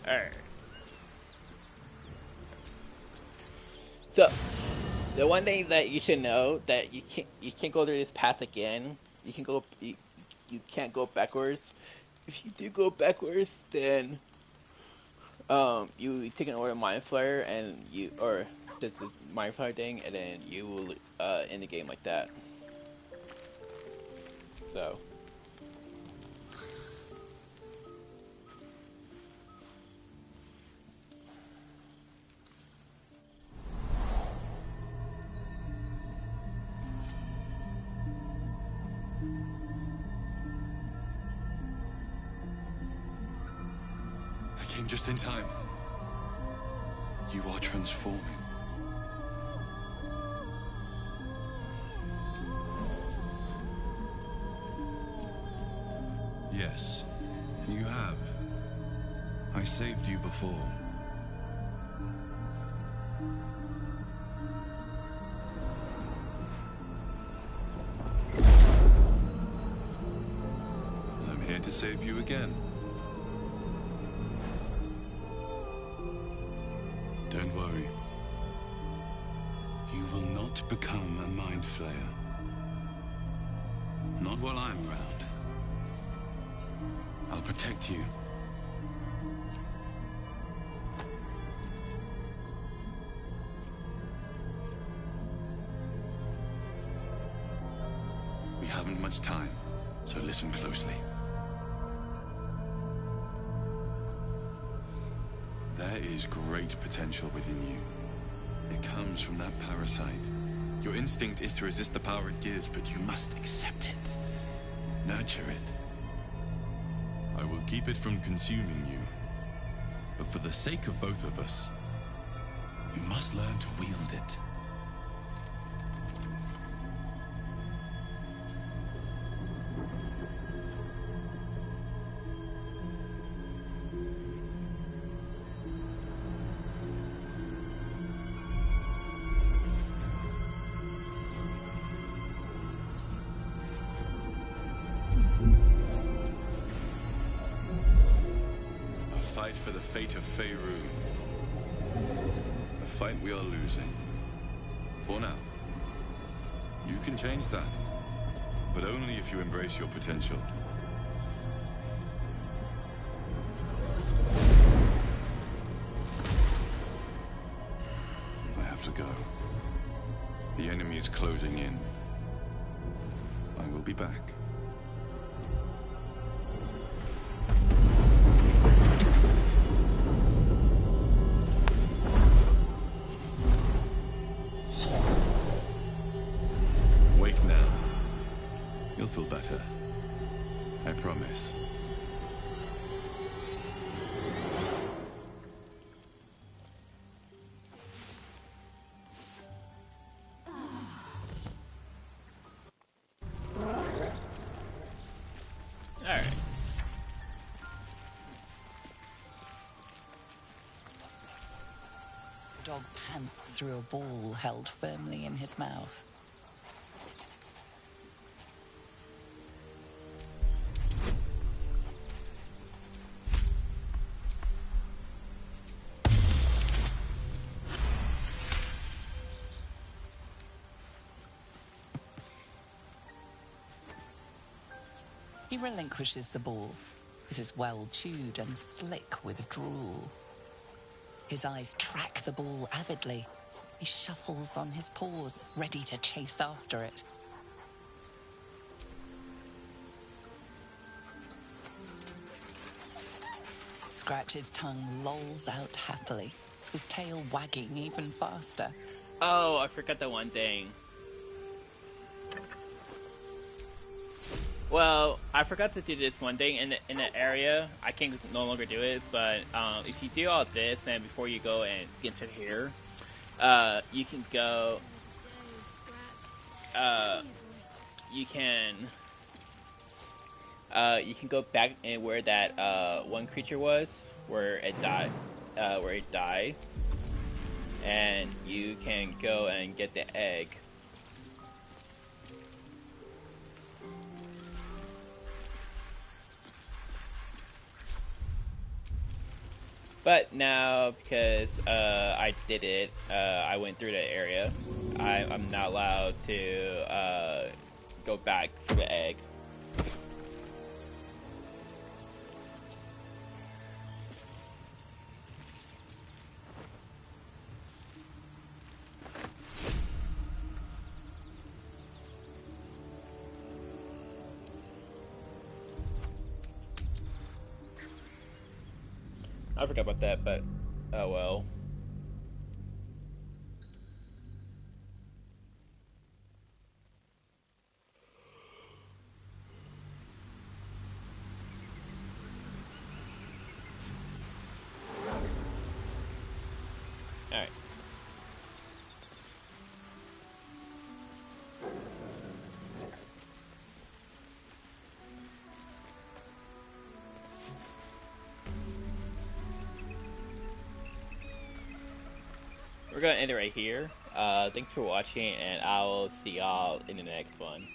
Speaker 1: Alright. So, the one thing that you should know that you can't go through this path again. You can't go backwards. If you do go backwards, then you take an order mind flare and or just the mind flare thing, and then you will end the game like that. So.
Speaker 5: Came just in time. You are transforming.
Speaker 12: Yes, you have. I saved you before. I'm here to save you again.
Speaker 15: Don't worry. You will not become a mind flayer. Not while I'm around. I'll protect you. We haven't much time, so listen closely. There is great potential within you. It comes from that parasite. Your instinct is to resist the power it gives, but you must accept it. Nurture it. I will keep it from consuming you. But for the sake of both of us, you must learn to wield it. Fight for the fate of Faerun. A fight we are losing. For now. You can change that. But only if you embrace your potential. I have to go. The enemy is closing in. I will be back. You'll feel better. I promise.
Speaker 1: Alright.
Speaker 8: Dog pants through a ball held firmly in his mouth. He relinquishes the ball. It is well chewed and slick with drool. His eyes track the ball avidly. He shuffles on his paws, ready to chase after it. Scratch's tongue lolls out happily, his tail wagging even faster.
Speaker 1: Oh, I forgot that one thing. Well, I forgot to do this one thing in the area. I can no longer do it, but if you do all this, and before you go and get to here, you can go. You can go back and where that one creature was, where it died, and you can go and get the egg. But now, because I did it, I went through the area, I'm not allowed to go back for the egg. I forgot about that, but oh well. Alright. We're gonna end it right here. Thanks for watching, and I will see y'all in the next one.